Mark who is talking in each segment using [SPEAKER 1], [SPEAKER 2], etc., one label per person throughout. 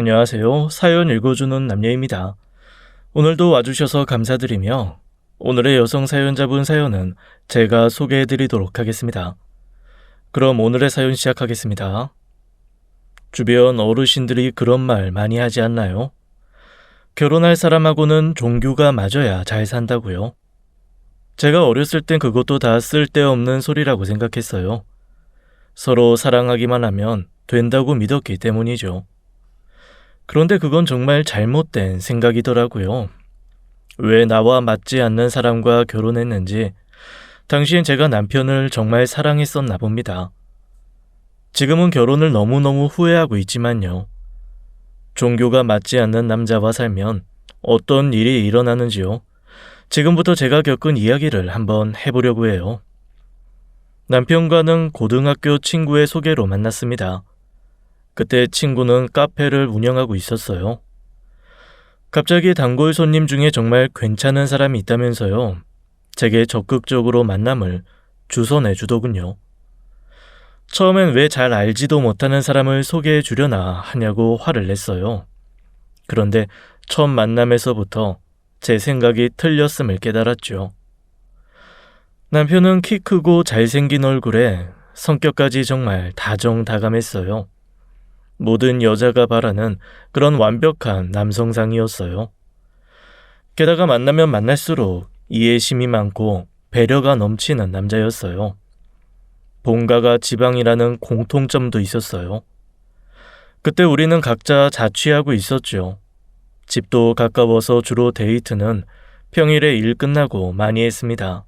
[SPEAKER 1] 안녕하세요. 사연 읽어주는 남녀입니다. 오늘도 와주셔서 감사드리며 오늘의 여성 사연자분 사연은 제가 소개해드리도록 하겠습니다. 그럼 오늘의 사연 시작하겠습니다. 주변 어르신들이 그런 말 많이 하지 않나요? 결혼할 사람하고는 종교가 맞아야 잘 산다고요. 제가 어렸을 땐 그것도 다 쓸데없는 소리라고 생각했어요. 서로 사랑하기만 하면 된다고 믿었기 때문이죠. 그런데 그건 정말 잘못된 생각이더라고요. 왜 나와 맞지 않는 사람과 결혼했는지 당시엔 제가 남편을 정말 사랑했었나 봅니다. 지금은 결혼을 너무너무 후회하고 있지만요. 종교가 맞지 않는 남자와 살면 어떤 일이 일어나는지요. 지금부터 제가 겪은 이야기를 한번 해보려고 해요. 남편과는 고등학교 친구의 소개로 만났습니다. 그때 친구는 카페를 운영하고 있었어요. 갑자기 단골 손님 중에 정말 괜찮은 사람이 있다면서요. 제게 적극적으로 만남을 주선해 주더군요. 처음엔 왜 잘 알지도 못하는 사람을 소개해 주려나 하냐고 화를 냈어요. 그런데 첫 만남에서부터 제 생각이 틀렸음을 깨달았죠. 남편은 키 크고 잘생긴 얼굴에 성격까지 정말 다정다감했어요. 모든 여자가 바라는 그런 완벽한 남성상이었어요. 게다가 만나면 만날수록 이해심이 많고 배려가 넘치는 남자였어요. 본가가 지방이라는 공통점도 있었어요. 그때 우리는 각자 자취하고 있었죠. 집도 가까워서 주로 데이트는 평일에 일 끝나고 많이 했습니다.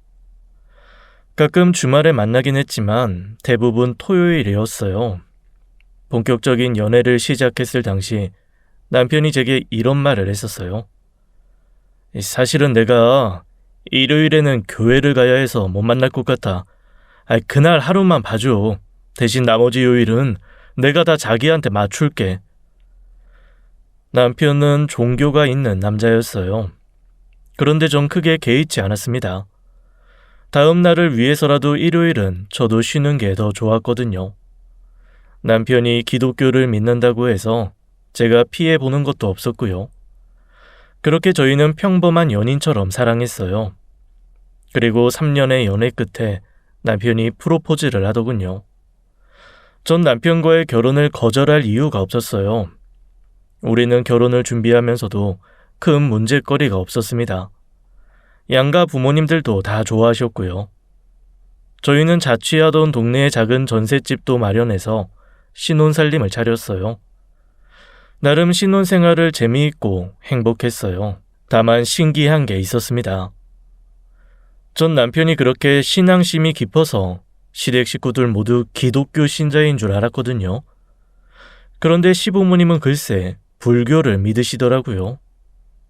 [SPEAKER 1] 가끔 주말에 만나긴 했지만 대부분 토요일이었어요. 본격적인 연애를 시작했을 당시 남편이 제게 이런 말을 했었어요. 사실은 내가 일요일에는 교회를 가야 해서 못 만날 것 같아. 그날 하루만 봐줘. 대신 나머지 요일은 내가 다 자기한테 맞출게. 남편은 종교가 있는 남자였어요. 그런데 전 크게 개의치 않았습니다. 다음 날을 위해서라도 일요일은 저도 쉬는 게 더 좋았거든요. 남편이 기독교를 믿는다고 해서 제가 피해보는 것도 없었고요. 그렇게 저희는 평범한 연인처럼 사랑했어요. 그리고 3년의 연애 끝에 남편이 프로포즈를 하더군요. 전 남편과의 결혼을 거절할 이유가 없었어요. 우리는 결혼을 준비하면서도 큰 문제거리가 없었습니다. 양가 부모님들도 다 좋아하셨고요. 저희는 자취하던 동네에 작은 전셋집도 마련해서 신혼살림을 차렸어요. 나름 신혼생활을 재미있고 행복했어요. 다만 신기한 게 있었습니다. 전 남편이 그렇게 신앙심이 깊어서 시댁 식구들 모두 기독교 신자인 줄 알았거든요. 그런데 시부모님은 글쎄 불교를 믿으시더라고요.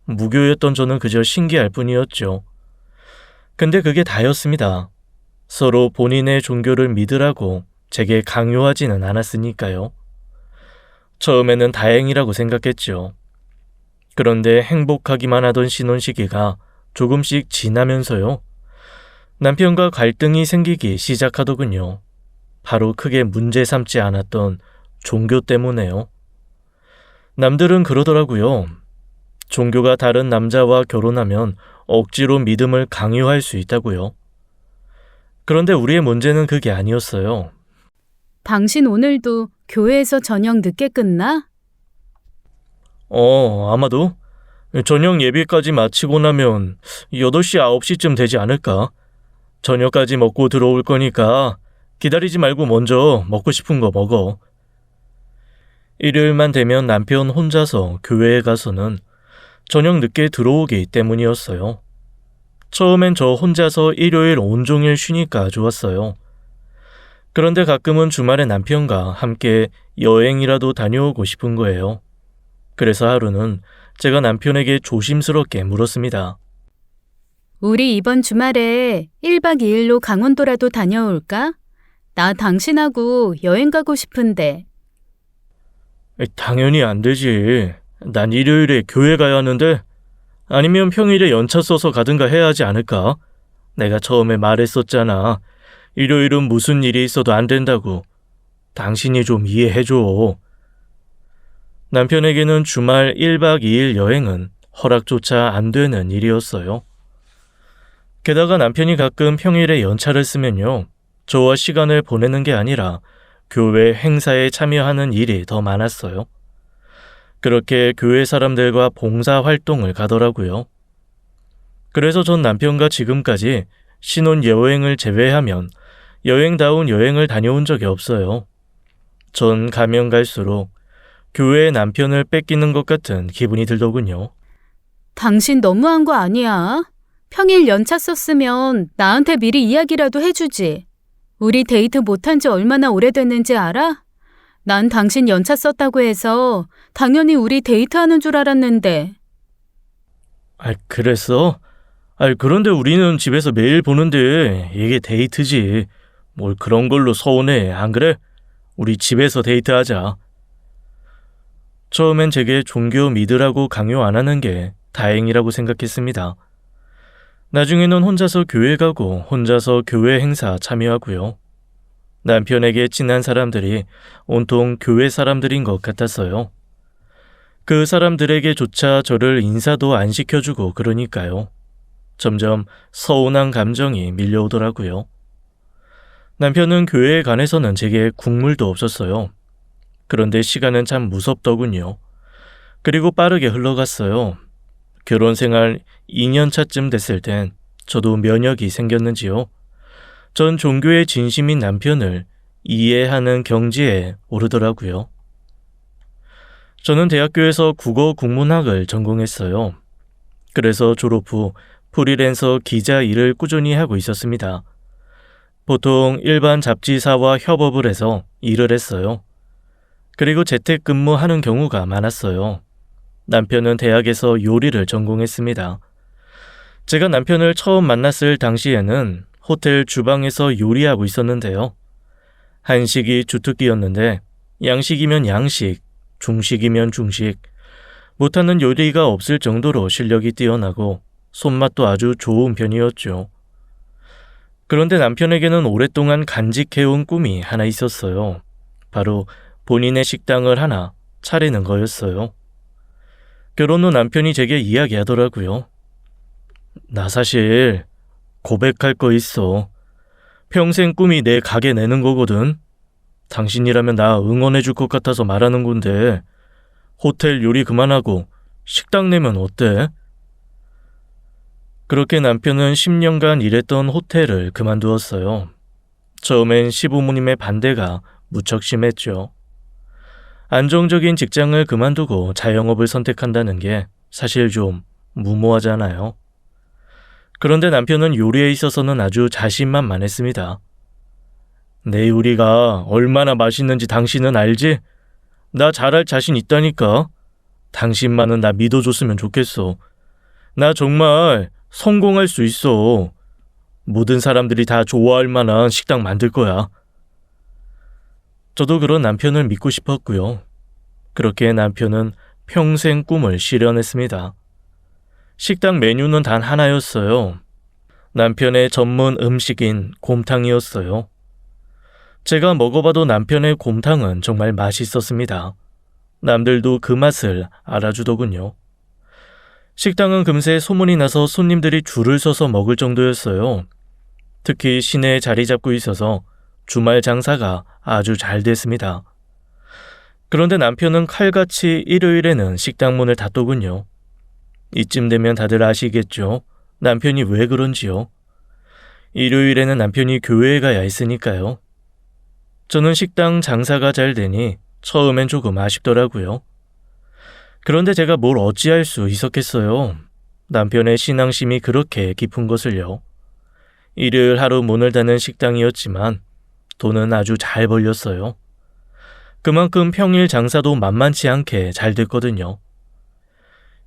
[SPEAKER 1] 무교였던 저는 그저 신기할 뿐이었죠. 근데 그게 다였습니다. 서로 본인의 종교를 믿으라고 제게 강요하지는 않았으니까요. 처음에는 다행이라고 생각했죠. 그런데 행복하기만 하던 신혼 시기가 조금씩 지나면서요. 남편과 갈등이 생기기 시작하더군요. 바로 크게 문제 삼지 않았던 종교 때문에요. 남들은 그러더라고요. 종교가 다른 남자와 결혼하면 억지로 믿음을 강요할 수 있다고요. 그런데 우리의 문제는 그게 아니었어요.
[SPEAKER 2] 당신 오늘도 교회에서 저녁 늦게 끝나?
[SPEAKER 1] 아마도 저녁 예배까지 마치고 나면 8시, 9시쯤 되지 않을까? 저녁까지 먹고 들어올 거니까 기다리지 말고 먼저 먹고 싶은 거 먹어. 일요일만 되면 남편 혼자서 교회에 가서는 저녁 늦게 들어오기 때문이었어요. 처음엔 저 혼자서 일요일 온종일 쉬니까 좋았어요. 그런데 가끔은 주말에 남편과 함께 여행이라도 다녀오고 싶은 거예요. 그래서 하루는 제가 남편에게 조심스럽게 물었습니다.
[SPEAKER 2] 우리 이번 주말에 1박 2일로 강원도라도 다녀올까? 나 당신하고 여행 가고 싶은데.
[SPEAKER 1] 당연히 안 되지. 난 일요일에 교회 가야 하는데. 아니면 평일에 연차 써서 가든가 해야 하지 않을까? 내가 처음에 말했었잖아. 일요일은 무슨 일이 있어도 안 된다고. 당신이 좀 이해해줘. 남편에게는 주말 1박 2일 여행은 허락조차 안 되는 일이었어요. 게다가 남편이 가끔 평일에 연차를 쓰면요, 저와 시간을 보내는 게 아니라 교회 행사에 참여하는 일이 더 많았어요. 그렇게 교회 사람들과 봉사 활동을 가더라고요. 그래서 전 남편과 지금까지 신혼 여행을 제외하면 여행다운 여행을 다녀온 적이 없어요. 전 가면 갈수록 교회의 남편을 뺏기는 것 같은 기분이 들더군요.
[SPEAKER 2] 당신 너무한 거 아니야? 평일 연차 썼으면 나한테 미리 이야기라도 해주지. 우리 데이트 못한 지 얼마나 오래됐는지 알아? 난 당신 연차 썼다고 해서 당연히 우리 데이트하는 줄 알았는데.
[SPEAKER 1] 그랬어? 그런데 우리는 집에서 매일 보는데 이게 데이트지. 뭘 그런 걸로 서운해, 안 그래? 우리 집에서 데이트하자. 처음엔 제게 종교 믿으라고 강요 안 하는 게 다행이라고 생각했습니다. 나중에는 혼자서 교회 가고 혼자서 교회 행사 참여하고요. 남편에게 친한 사람들이 온통 교회 사람들인 것 같았어요. 그 사람들에게조차 저를 인사도 안 시켜주고 그러니까요. 점점 서운한 감정이 밀려오더라고요. 남편은 교회에 관해서는 제게 국물도 없었어요. 그런데 시간은 참 무섭더군요. 그리고 빠르게 흘러갔어요. 결혼 생활 2년 차쯤 됐을 땐 저도 면역이 생겼는지요. 전 종교에 진심인 남편을 이해하는 경지에 오르더라고요. 저는 대학교에서 국어 국문학을 전공했어요. 그래서 졸업 후 프리랜서 기자 일을 꾸준히 하고 있었습니다. 보통 일반 잡지사와 협업을 해서 일을 했어요. 그리고 재택근무하는 경우가 많았어요. 남편은 대학에서 요리를 전공했습니다. 제가 남편을 처음 만났을 당시에는 호텔 주방에서 요리하고 있었는데요. 한식이 주특기였는데 양식이면 양식, 중식이면 중식, 못하는 요리가 없을 정도로 실력이 뛰어나고 손맛도 아주 좋은 편이었죠. 그런데 남편에게는 오랫동안 간직해온 꿈이 하나 있었어요. 바로 본인의 식당을 하나 차리는 거였어요. 결혼 후 남편이 제게 이야기하더라고요. 나 사실 고백할 거 있어. 평생 꿈이 내 가게 내는 거거든. 당신이라면 나 응원해 줄 것 같아서 말하는 건데 호텔 요리 그만하고 식당 내면 어때? 그렇게 남편은 10년간 일했던 호텔을 그만두었어요. 처음엔 시부모님의 반대가 무척 심했죠. 안정적인 직장을 그만두고 자영업을 선택한다는 게 사실 좀 무모하잖아요. 그런데 남편은 요리에 있어서는 아주 자신만만했습니다. 내 요리가 얼마나 맛있는지 당신은 알지? 나 잘할 자신 있다니까. 당신만은 나 믿어줬으면 좋겠어. 나 정말 성공할 수 있어. 모든 사람들이 다 좋아할 만한 식당 만들 거야. 저도 그런 남편을 믿고 싶었고요. 그렇게 남편은 평생 꿈을 실현했습니다. 식당 메뉴는 단 하나였어요. 남편의 전문 음식인 곰탕이었어요. 제가 먹어봐도 남편의 곰탕은 정말 맛있었습니다. 남들도 그 맛을 알아주더군요. 식당은 금세 소문이 나서 손님들이 줄을 서서 먹을 정도였어요. 특히 시내에 자리 잡고 있어서 주말 장사가 아주 잘 됐습니다. 그런데 남편은 칼같이 일요일에는 식당 문을 닫더군요. 이쯤 되면 다들 아시겠죠? 남편이 왜 그런지요? 일요일에는 남편이 교회에 가야 했으니까요. 저는 식당 장사가 잘 되니 처음엔 조금 아쉽더라고요. 그런데 제가 뭘 어찌할 수 있었겠어요. 남편의 신앙심이 그렇게 깊은 것을요. 일요일 하루 문을 닫는 식당이었지만 돈은 아주 잘 벌렸어요. 그만큼 평일 장사도 만만치 않게 잘 됐거든요.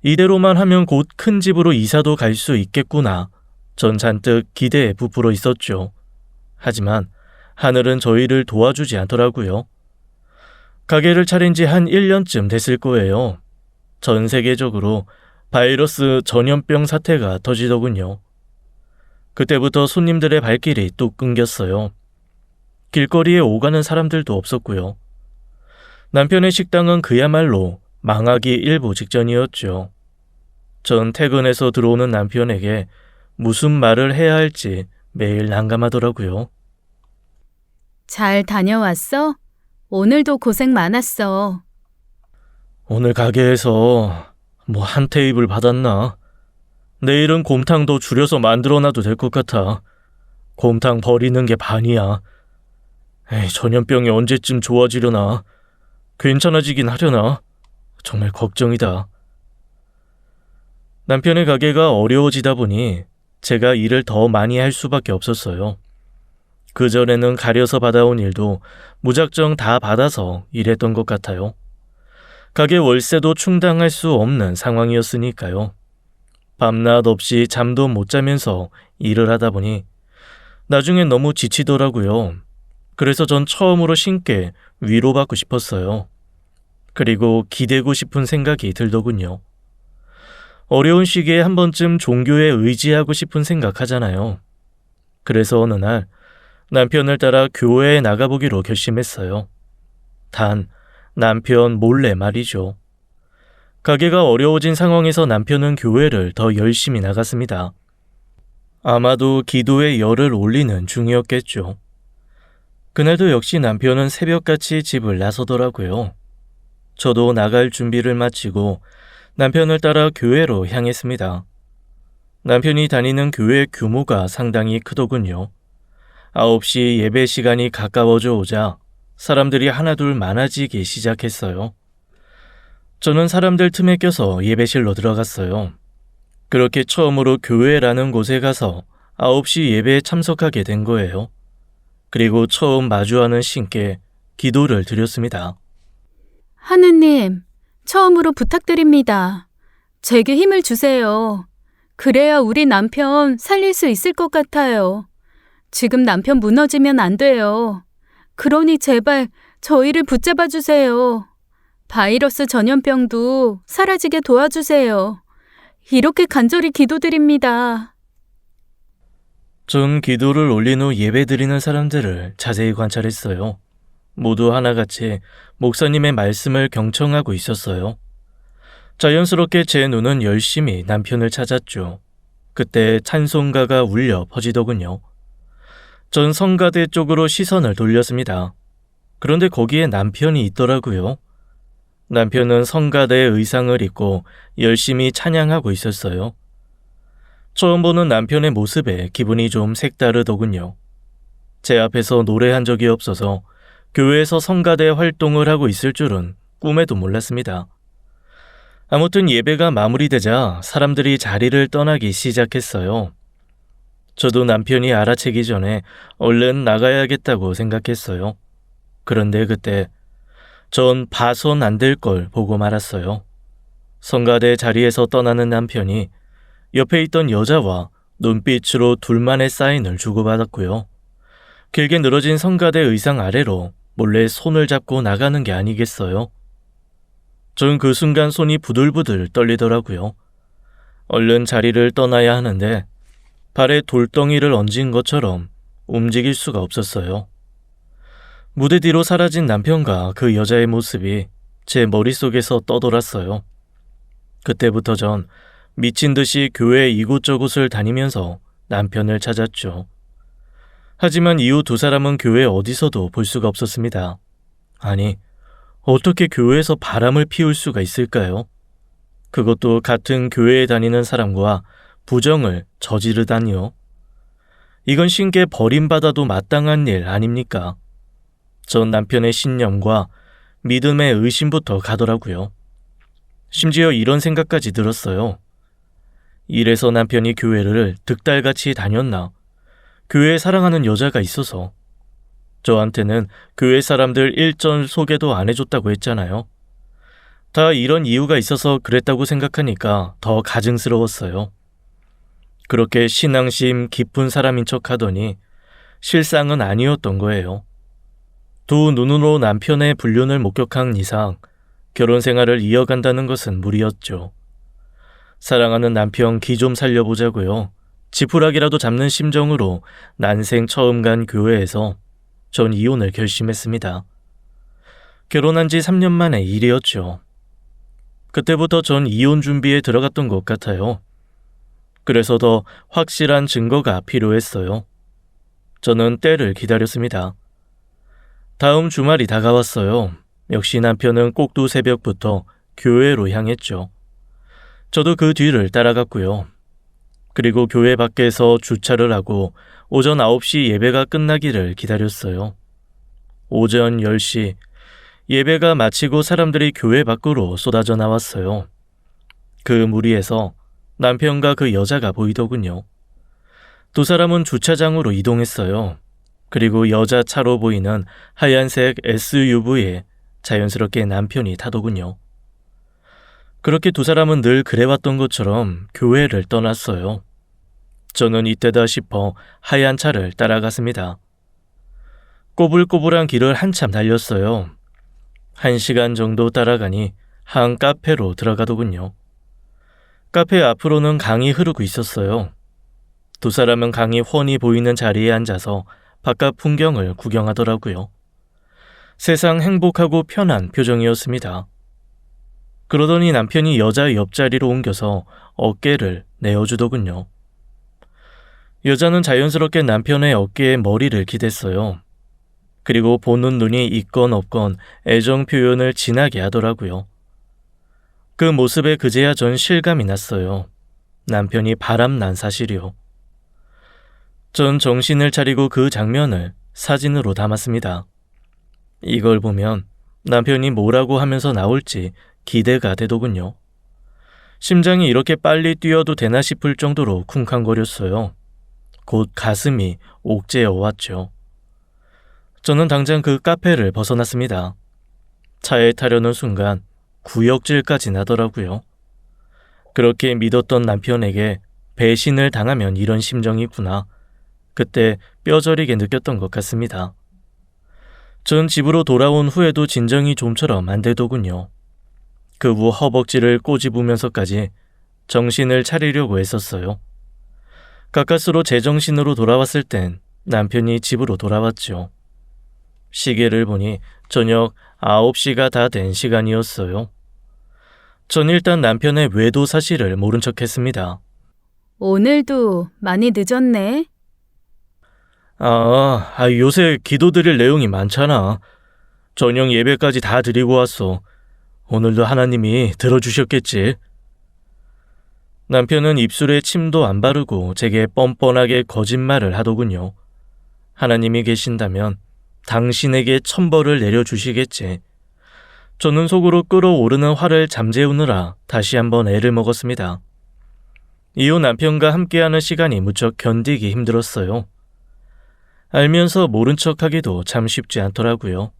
[SPEAKER 1] 이대로만 하면 곧 큰 집으로 이사도 갈 수 있겠구나. 전 잔뜩 기대에 부풀어 있었죠. 하지만 하늘은 저희를 도와주지 않더라고요. 가게를 차린 지 한 1년쯤 됐을 거예요. 전 세계적으로 바이러스 전염병 사태가 터지더군요. 그때부터 손님들의 발길이 뚝 끊겼어요. 길거리에 오가는 사람들도 없었고요. 남편의 식당은 그야말로 망하기 일보 직전이었죠. 전 퇴근해서 들어오는 남편에게 무슨 말을 해야 할지 매일 난감하더라고요.
[SPEAKER 2] 잘 다녀왔어? 오늘도 고생 많았어.
[SPEAKER 1] 오늘 가게에서 뭐 한 테이블 받았나? 내일은 곰탕 더 줄여서 만들어놔도 될 것 같아. 곰탕 버리는 게 반이야. 에이, 전염병이 언제쯤 좋아지려나? 괜찮아지긴 하려나? 정말 걱정이다. 남편의 가게가 어려워지다 보니 제가 일을 더 많이 할 수밖에 없었어요. 그전에는 가려서 받아온 일도 무작정 다 받아서 일했던 것 같아요. 가게 월세도 충당할 수 없는 상황이었으니까요. 밤낮 없이 잠도 못 자면서 일을 하다 보니 나중엔 너무 지치더라고요. 그래서 전 처음으로 신께 위로받고 싶었어요. 그리고 기대고 싶은 생각이 들더군요. 어려운 시기에 한 번쯤 종교에 의지하고 싶은 생각 하잖아요. 그래서 어느 날 남편을 따라 교회에 나가보기로 결심했어요. 단 남편 몰래 말이죠. 가게가 어려워진 상황에서 남편은 교회를 더 열심히 나갔습니다. 아마도 기도의 열을 올리는 중이었겠죠. 그날도 역시 남편은 새벽같이 집을 나서더라고요. 저도 나갈 준비를 마치고 남편을 따라 교회로 향했습니다. 남편이 다니는 교회 규모가 상당히 크더군요. 9시 예배 시간이 가까워져 오자 사람들이 하나둘 많아지기 시작했어요. 저는 사람들 틈에 껴서 예배실로 들어갔어요. 그렇게 처음으로 교회라는 곳에 가서 9시 예배에 참석하게 된 거예요. 그리고 처음 마주하는 신께 기도를 드렸습니다.
[SPEAKER 2] 하느님, 처음으로 부탁드립니다. 제게 힘을 주세요. 그래야 우리 남편 살릴 수 있을 것 같아요. 지금 남편 무너지면 안 돼요. 그러니 제발 저희를 붙잡아 주세요. 바이러스 전염병도 사라지게 도와주세요. 이렇게 간절히 기도드립니다.
[SPEAKER 1] 전 기도를 올린 후 예배드리는 사람들을 자세히 관찰했어요. 모두 하나같이 목사님의 말씀을 경청하고 있었어요. 자연스럽게 제 눈은 열심히 남편을 찾았죠. 그때 찬송가가 울려 퍼지더군요. 전 성가대 쪽으로 시선을 돌렸습니다. 그런데 거기에 남편이 있더라고요. 남편은 성가대의 의상을 입고 열심히 찬양하고 있었어요. 처음 보는 남편의 모습에 기분이 좀 색다르더군요. 제 앞에서 노래한 적이 없어서 교회에서 성가대 활동을 하고 있을 줄은 꿈에도 몰랐습니다. 아무튼 예배가 마무리되자 사람들이 자리를 떠나기 시작했어요. 저도 남편이 알아채기 전에 얼른 나가야겠다고 생각했어요. 그런데 그때 전 봐선 안 될 걸 보고 말았어요. 성가대 자리에서 떠나는 남편이 옆에 있던 여자와 눈빛으로 둘만의 사인을 주고받았고요. 길게 늘어진 성가대 의상 아래로 몰래 손을 잡고 나가는 게 아니겠어요? 전 그 순간 손이 부들부들 떨리더라고요. 얼른 자리를 떠나야 하는데 발에 돌덩이를 얹은 것처럼 움직일 수가 없었어요. 무대 뒤로 사라진 남편과 그 여자의 모습이 제 머릿속에서 떠돌았어요. 그때부터 전 미친 듯이 교회 이곳저곳을 다니면서 남편을 찾았죠. 하지만 이후 두 사람은 교회 어디서도 볼 수가 없었습니다. 아니, 어떻게 교회에서 바람을 피울 수가 있을까요? 그것도 같은 교회에 다니는 사람과 부정을 저지르다니요. 이건 신께 버림받아도 마땅한 일 아닙니까? 전 남편의 신념과 믿음의 의심부터 가더라고요. 심지어 이런 생각까지 들었어요. 이래서 남편이 교회를 득달같이 다녔나? 교회에 사랑하는 여자가 있어서. 저한테는 교회 사람들 일전 소개도 안 해줬다고 했잖아요. 다 이런 이유가 있어서 그랬다고 생각하니까 더 가증스러웠어요. 그렇게 신앙심 깊은 사람인 척 하더니 실상은 아니었던 거예요. 두 눈으로 남편의 불륜을 목격한 이상 결혼 생활을 이어간다는 것은 무리였죠. 사랑하는 남편 기 좀 살려보자고요. 지푸라기라도 잡는 심정으로 난생 처음 간 교회에서 전 이혼을 결심했습니다. 결혼한 지 3년 만의 일이었죠. 그때부터 전 이혼 준비에 들어갔던 것 같아요. 그래서 더 확실한 증거가 필요했어요. 저는 때를 기다렸습니다. 다음 주말이 다가왔어요. 역시 남편은 꼭두 새벽부터 교회로 향했죠. 저도 그 뒤를 따라갔고요. 그리고 교회 밖에서 주차를 하고 오전 9시 예배가 끝나기를 기다렸어요. 오전 10시 예배가 마치고 사람들이 교회 밖으로 쏟아져 나왔어요. 그 무리에서 남편과 그 여자가 보이더군요. 두 사람은 주차장으로 이동했어요. 그리고 여자 차로 보이는 하얀색 SUV에 자연스럽게 남편이 타더군요. 그렇게 두 사람은 늘 그래왔던 것처럼 교회를 떠났어요. 저는 이때다 싶어 하얀 차를 따라갔습니다. 꼬불꼬불한 길을 한참 달렸어요. 1시간 정도 따라가니 한 카페로 들어가더군요. 카페 앞으로는 강이 흐르고 있었어요. 두 사람은 강이 훤히 보이는 자리에 앉아서 바깥 풍경을 구경하더라고요. 세상 행복하고 편한 표정이었습니다. 그러더니 남편이 여자 옆자리로 옮겨서 어깨를 내어주더군요. 여자는 자연스럽게 남편의 어깨에 머리를 기댔어요. 그리고 보는 눈이 있건 없건 애정 표현을 진하게 하더라고요. 그 모습에 그제야 전 실감이 났어요. 남편이 바람난 사실이요. 전 정신을 차리고 그 장면을 사진으로 담았습니다. 이걸 보면 남편이 뭐라고 하면서 나올지 기대가 되더군요. 심장이 이렇게 빨리 뛰어도 되나 싶을 정도로 쿵쾅거렸어요. 곧 가슴이 옥죄어 왔죠. 저는 당장 그 카페를 벗어났습니다. 차에 타려는 순간 구역질까지 나더라고요. 그렇게 믿었던 남편에게 배신을 당하면 이런 심정이구나. 그때 뼈저리게 느꼈던 것 같습니다. 전 집으로 돌아온 후에도 진정이 좀처럼 안 되더군요. 그 후 허벅지를 꼬집으면서까지 정신을 차리려고 했었어요. 가까스로 제정신으로 돌아왔을 땐 남편이 집으로 돌아왔죠. 시계를 보니 저녁 9시가 다 된 시간이었어요. 전 일단 남편의 외도 사실을 모른 척했습니다.
[SPEAKER 2] 오늘도 많이 늦었네.
[SPEAKER 1] 요새 기도드릴 내용이 많잖아. 저녁 예배까지 다 드리고 왔어. 오늘도 하나님이 들어주셨겠지. 남편은 입술에 침도 안 바르고 제게 뻔뻔하게 거짓말을 하더군요. 하나님이 계신다면 당신에게 천벌을 내려주시겠지. 저는 속으로 끓어오르는 화를 잠재우느라 다시 한번 애를 먹었습니다. 이후 남편과 함께하는 시간이 무척 견디기 힘들었어요. 알면서 모른 척하기도 참 쉽지 않더라고요.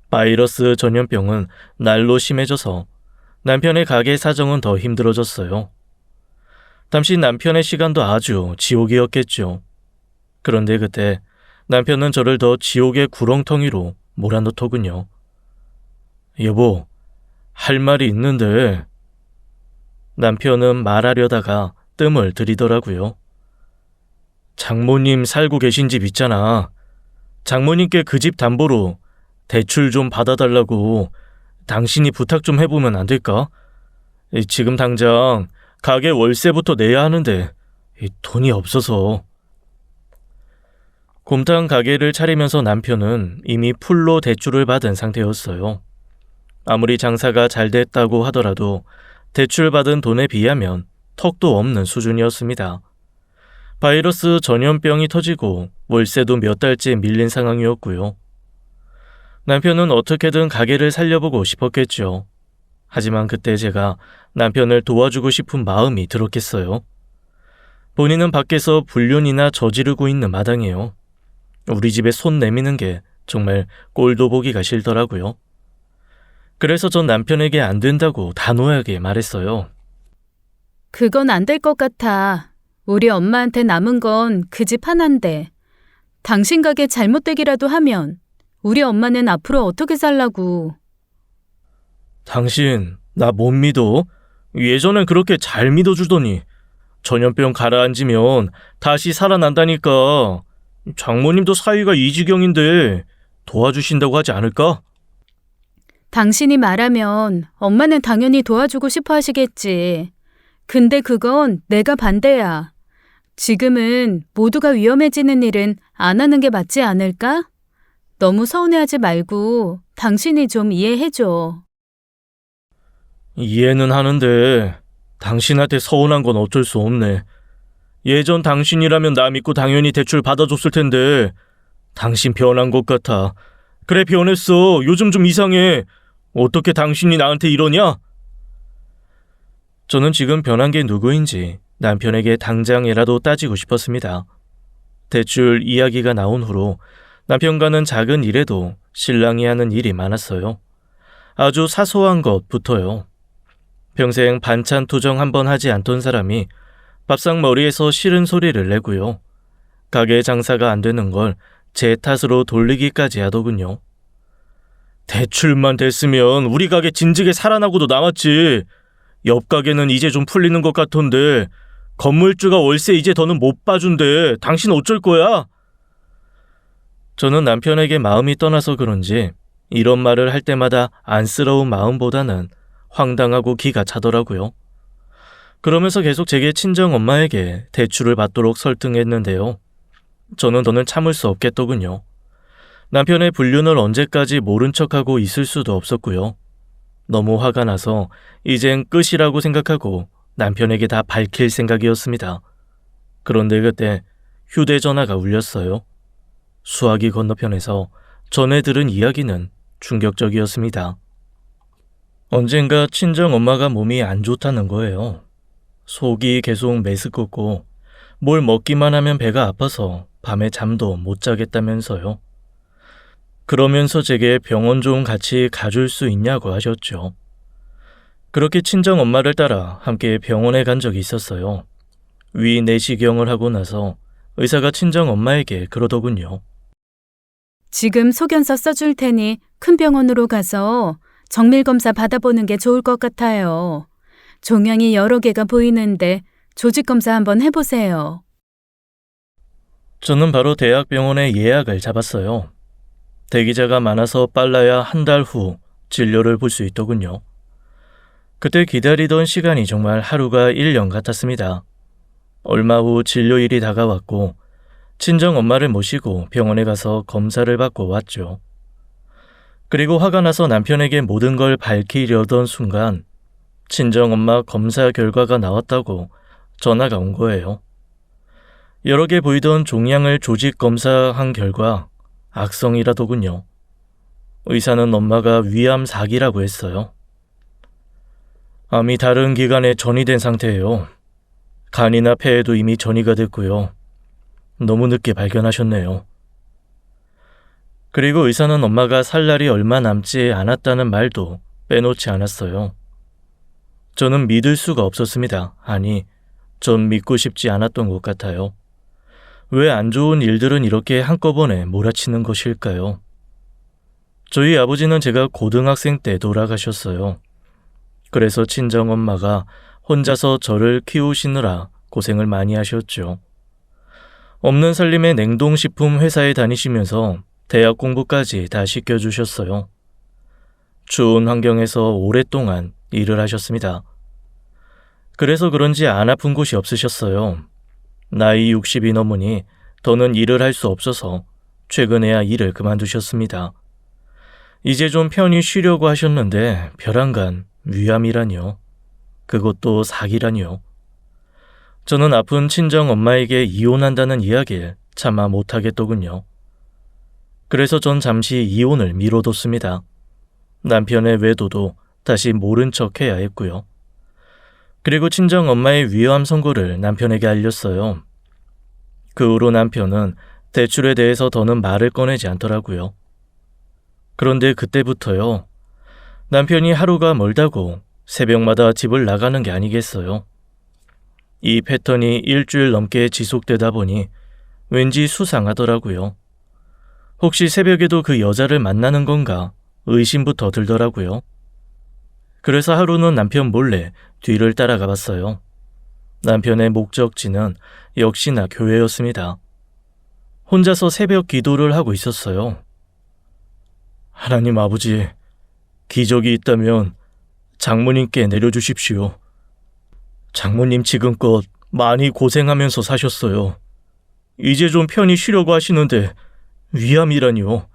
[SPEAKER 1] 바이러스 전염병은 날로 심해져서 남편의 가게 사정은 더 힘들어졌어요. 당시 남편의 시간도 아주 지옥이었겠죠. 그런데 그때 남편은 저를 더 지옥의 구렁텅이로 몰아넣더군요. 여보, 할 말이 있는데. 남편은 말하려다가 뜸을 들이더라고요. 장모님 살고 계신 집 있잖아. 장모님께 그 집 담보로 대출 좀 받아달라고 당신이 부탁 좀 해보면 안 될까? 지금 당장 가게 월세부터 내야 하는데 돈이 없어서. 곰탕 가게를 차리면서 남편은 이미 풀로 대출을 받은 상태였어요. 아무리 장사가 잘 됐다고 하더라도 대출받은 돈에 비하면 턱도 없는 수준이었습니다. 바이러스 전염병이 터지고 월세도 몇 달째 밀린 상황이었고요. 남편은 어떻게든 가게를 살려보고 싶었겠죠. 하지만 그때 제가 남편을 도와주고 싶은 마음이 들었겠어요. 본인은 밖에서 불륜이나 저지르고 있는 마당이에요. 우리 집에 손 내미는 게 정말 꼴도 보기가 싫더라고요. 그래서 전 남편에게 안 된다고 단호하게 말했어요.
[SPEAKER 2] 그건 안 될 것 같아. 우리 엄마한테 남은 건 그 집 하나인데. 당신 가게 잘못되기라도 하면 우리 엄마는 앞으로 어떻게 살라고.
[SPEAKER 1] 당신 나 못 믿어? 예전엔 그렇게 잘 믿어주더니 전염병 가라앉으면 다시 살아난다니까. 장모님도 사위가 이 지경인데 도와주신다고 하지 않을까?
[SPEAKER 2] 당신이 말하면 엄마는 당연히 도와주고 싶어 하시겠지. 근데 그건 내가 반대야. 지금은 모두가 위험해지는 일은 안 하는 게 맞지 않을까? 너무 서운해하지 말고 당신이 좀 이해해줘.
[SPEAKER 1] 이해는 하는데 당신한테 서운한 건 어쩔 수 없네. 예전 당신이라면 나 믿고 당연히 대출 받아줬을 텐데 당신 변한 것 같아. 그래, 변했어. 요즘 좀 이상해. 어떻게 당신이 나한테 이러냐? 저는 지금 변한 게 누구인지 남편에게 당장이라도 따지고 싶었습니다. 대출 이야기가 나온 후로 남편과는 작은 일에도 신랑이 하는 일이 많았어요. 아주 사소한 것부터요. 평생 반찬 투정 한 번 하지 않던 사람이 밥상 머리에서 싫은 소리를 내고요. 가게 장사가 안 되는 걸 제 탓으로 돌리기까지 하더군요. 대출만 됐으면 우리 가게 진즉에 살아나고도 남았지. 옆 가게는 이제 좀 풀리는 것 같던데 건물주가 월세 이제 더는 못 봐준대. 당신 어쩔 거야? 저는 남편에게 마음이 떠나서 그런지 이런 말을 할 때마다 안쓰러운 마음보다는 황당하고 기가 차더라고요. 그러면서 계속 제게 친정엄마에게 대출을 받도록 설득했는데요. 저는 더는 참을 수 없겠더군요. 남편의 불륜을 언제까지 모른 척하고 있을 수도 없었고요. 너무 화가 나서 이젠 끝이라고 생각하고 남편에게 다 밝힐 생각이었습니다. 그런데 그때 휴대전화가 울렸어요. 수화기 건너편에서 전에 들은 이야기는 충격적이었습니다. 언젠가 친정엄마가 몸이 안 좋다는 거예요. 속이 계속 메스껍고 뭘 먹기만 하면 배가 아파서 밤에 잠도 못 자겠다면서요. 그러면서 제게 병원 좀 같이 가줄 수 있냐고 하셨죠. 그렇게 친정엄마를 따라 함께 병원에 간 적이 있었어요. 위 내시경을 하고 나서 의사가 친정엄마에게 그러더군요.
[SPEAKER 2] 지금 소견서 써줄 테니 큰 병원으로 가서 정밀검사 받아보는 게 좋을 것 같아요. 종양이 여러 개가 보이는데 조직검사 한번 해보세요.
[SPEAKER 1] 저는 바로 대학병원에 예약을 잡았어요. 대기자가 많아서 빨라야 한 달 후 진료를 볼 수 있더군요. 그때 기다리던 시간이 정말 하루가 1년 같았습니다. 얼마 후 진료일이 다가왔고 친정엄마를 모시고 병원에 가서 검사를 받고 왔죠. 그리고 화가 나서 남편에게 모든 걸 밝히려던 순간 친정엄마 검사 결과가 나왔다고 전화가 온 거예요. 여러 개 보이던 종양을 조직 검사한 결과 악성이라더군요. 의사는 엄마가 위암 4기라고 했어요. 암이 다른 기관에 전이된 상태예요. 간이나 폐에도 이미 전이가 됐고요. 너무 늦게 발견하셨네요. 그리고 의사는 엄마가 살 날이 얼마 남지 않았다는 말도 빼놓지 않았어요. 저는 믿을 수가 없었습니다. 아니, 전 믿고 싶지 않았던 것 같아요. 왜 안 좋은 일들은 이렇게 한꺼번에 몰아치는 것일까요? 저희 아버지는 제가 고등학생 때 돌아가셨어요. 그래서 친정엄마가 혼자서 저를 키우시느라 고생을 많이 하셨죠. 없는 살림에 냉동식품 회사에 다니시면서 대학 공부까지 다 시켜주셨어요. 추운 환경에서 오랫동안 일을 하셨습니다. 그래서 그런지 안 아픈 곳이 없으셨어요. 나이 60이 넘으니 더는 일을 할 수 없어서 최근에야 일을 그만두셨습니다. 이제 좀 편히 쉬려고 하셨는데 벼랑간 위암이라뇨. 그것도 4기라뇨. 저는 아픈 친정엄마에게 이혼한다는 이야기를 차마 못하겠더군요. 그래서 전 잠시 이혼을 미뤄뒀습니다. 남편의 외도도 다시 모른 척 해야 했고요. 그리고 친정엄마의 위암 선고를 남편에게 알렸어요. 그 후로 남편은 대출에 대해서 더는 말을 꺼내지 않더라고요. 그런데 그때부터요. 남편이 하루가 멀다고 새벽마다 집을 나가는 게 아니겠어요. 이 패턴이 일주일 넘게 지속되다 보니 왠지 수상하더라고요. 혹시 새벽에도 그 여자를 만나는 건가 의심부터 들더라고요. 그래서 하루는 남편 몰래 뒤를 따라가 봤어요. 남편의 목적지는 역시나 교회였습니다. 혼자서 새벽 기도를 하고 있었어요. 하나님 아버지, 기적이 있다면 장모님께 내려주십시오. 장모님 지금껏 많이 고생하면서 사셨어요. 이제 좀 편히 쉬려고 하시는데 위암이라니요.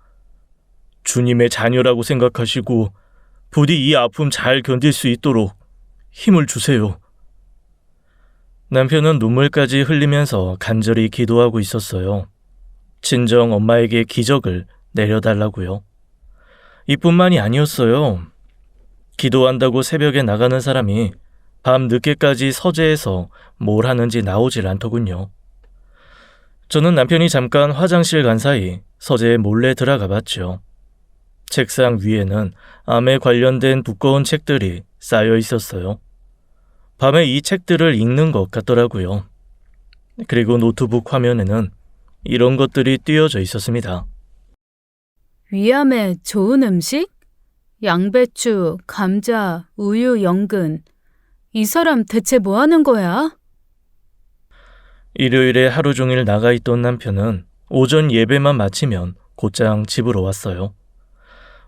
[SPEAKER 1] 주님의 자녀라고 생각하시고 부디 이 아픔 잘 견딜 수 있도록 힘을 주세요. 남편은 눈물까지 흘리면서 간절히 기도하고 있었어요. 친정 엄마에게 기적을 내려달라고요. 이뿐만이 아니었어요. 기도한다고 새벽에 나가는 사람이 밤 늦게까지 서재에서 뭘 하는지 나오질 않더군요. 저는 남편이 잠깐 화장실 간 사이 서재에 몰래 들어가 봤죠. 책상 위에는 암에 관련된 두꺼운 책들이 쌓여 있었어요. 밤에 이 책들을 읽는 것 같더라고요. 그리고 노트북 화면에는 이런 것들이 띄어져 있었습니다.
[SPEAKER 2] 위암에 좋은 음식? 양배추, 감자, 우유, 연근. 이 사람 대체 뭐 하는 거야?
[SPEAKER 1] 일요일에 하루 종일 나가 있던 남편은 오전 예배만 마치면 곧장 집으로 왔어요.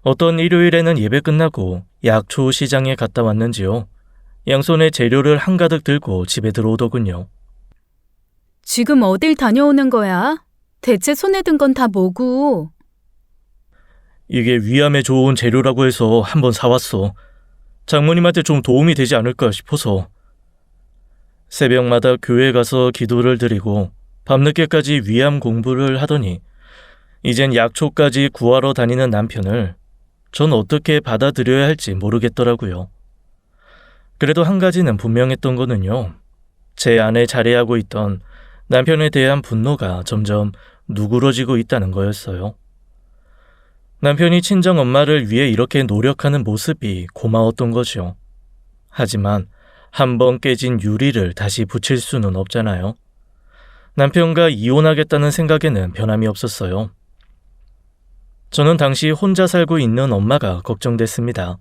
[SPEAKER 1] 어떤 일요일에는 예배 끝나고 약초 시장에 갔다 왔는지요. 양손에 재료를 한가득 들고 집에 들어오더군요.
[SPEAKER 2] 지금 어딜 다녀오는 거야? 대체 손에 든 건 다 뭐고?
[SPEAKER 1] 이게 위암에 좋은 재료라고 해서 한번 사왔어. 장모님한테 좀 도움이 되지 않을까 싶어서. 새벽마다 교회 가서 기도를 드리고 밤늦게까지 위암 공부를 하더니 이젠 약초까지 구하러 다니는 남편을 전 어떻게 받아들여야 할지 모르겠더라고요. 그래도 한 가지는 분명했던 거는요. 제 안에 자리하고 있던 남편에 대한 분노가 점점 누그러지고 있다는 거였어요. 남편이 친정엄마를 위해 이렇게 노력하는 모습이 고마웠던 거죠. 하지만 한 번 깨진 유리를 다시 붙일 수는 없잖아요. 남편과 이혼하겠다는 생각에는 변함이 없었어요. 저는 당시 혼자 살고 있는 엄마가 걱정됐습니다.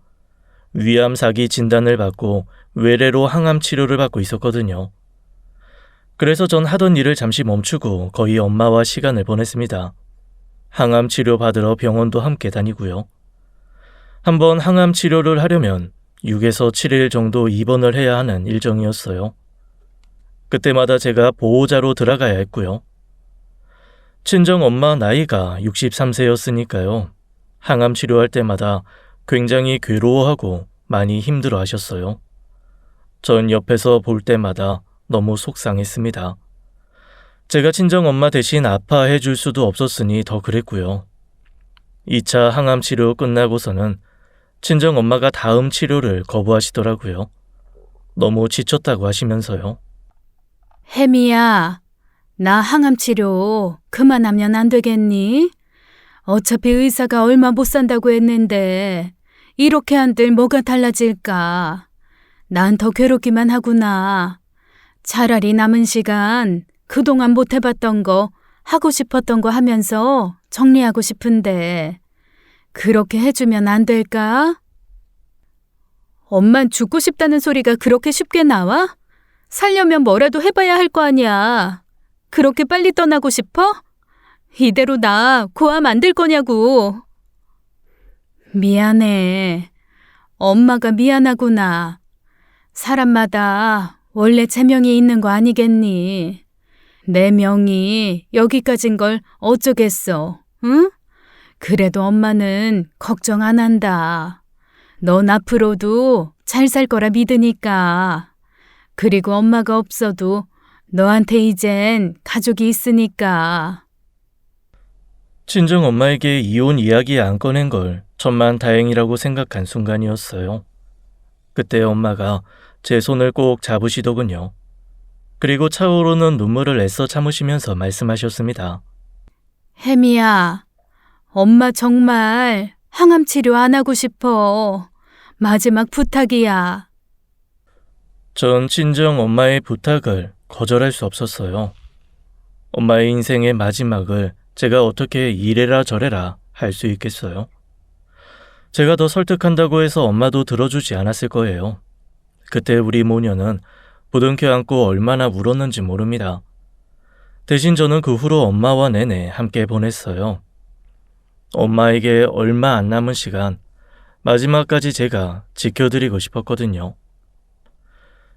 [SPEAKER 1] 위암 사기 진단을 받고 외래로 항암 치료를 받고 있었거든요. 그래서 전 하던 일을 잠시 멈추고 거의 엄마와 시간을 보냈습니다. 항암 치료 받으러 병원도 함께 다니고요. 한번 항암 치료를 하려면 6에서 7일 정도 입원을 해야 하는 일정이었어요. 그때마다 제가 보호자로 들어가야 했고요. 친정 엄마 나이가 63세였으니까요. 항암 치료할 때마다 굉장히 괴로워하고 많이 힘들어 하셨어요. 전 옆에서 볼 때마다 너무 속상했습니다. 제가 친정 엄마 대신 아파해 줄 수도 없었으니 더 그랬고요. 2차 항암 치료 끝나고서는 친정 엄마가 다음 치료를 거부하시더라고요. 너무 지쳤다고 하시면서요.
[SPEAKER 2] 혜미야, 나 항암 치료 그만하면 안 되겠니? 어차피 의사가 얼마 못 산다고 했는데 이렇게 한들 뭐가 달라질까? 난 더 괴롭기만 하구나. 차라리 남은 시간 그동안 못 해봤던 거, 하고 싶었던 거 하면서 정리하고 싶은데 그렇게 해주면 안 될까? 엄만 죽고 싶다는 소리가 그렇게 쉽게 나와? 살려면 뭐라도 해봐야 할 거 아니야. 그렇게 빨리 떠나고 싶어? 이대로 나 고아 만들 거냐고. 미안해. 엄마가 미안하구나. 사람마다 원래 제명이 있는 거 아니겠니? 내 명이 여기까진 걸 어쩌겠어, 응? 그래도 엄마는 걱정 안 한다. 넌 앞으로도 잘 살 거라 믿으니까. 그리고 엄마가 없어도 너한테 이젠 가족이 있으니까.
[SPEAKER 1] 친정 엄마에게 이혼 이야기 안 꺼낸 걸 천만 다행이라고 생각한 순간이었어요. 그때 엄마가 제 손을 꼭 잡으시더군요. 그리고 차오르는 눈물을 애써 참으시면서 말씀하셨습니다.
[SPEAKER 2] 혜미야, 엄마 정말 항암 치료 안 하고 싶어. 마지막 부탁이야.
[SPEAKER 1] 전 친정 엄마의 부탁을 거절할 수 없었어요. 엄마의 인생의 마지막을 제가 어떻게 이래라 저래라 할 수 있겠어요? 제가 더 설득한다고 해서 엄마도 들어주지 않았을 거예요. 그때 우리 모녀는 부둥켜 안고 얼마나 울었는지 모릅니다. 대신 저는 그 후로 엄마와 내내 함께 보냈어요. 엄마에게 얼마 안 남은 시간, 마지막까지 제가 지켜드리고 싶었거든요.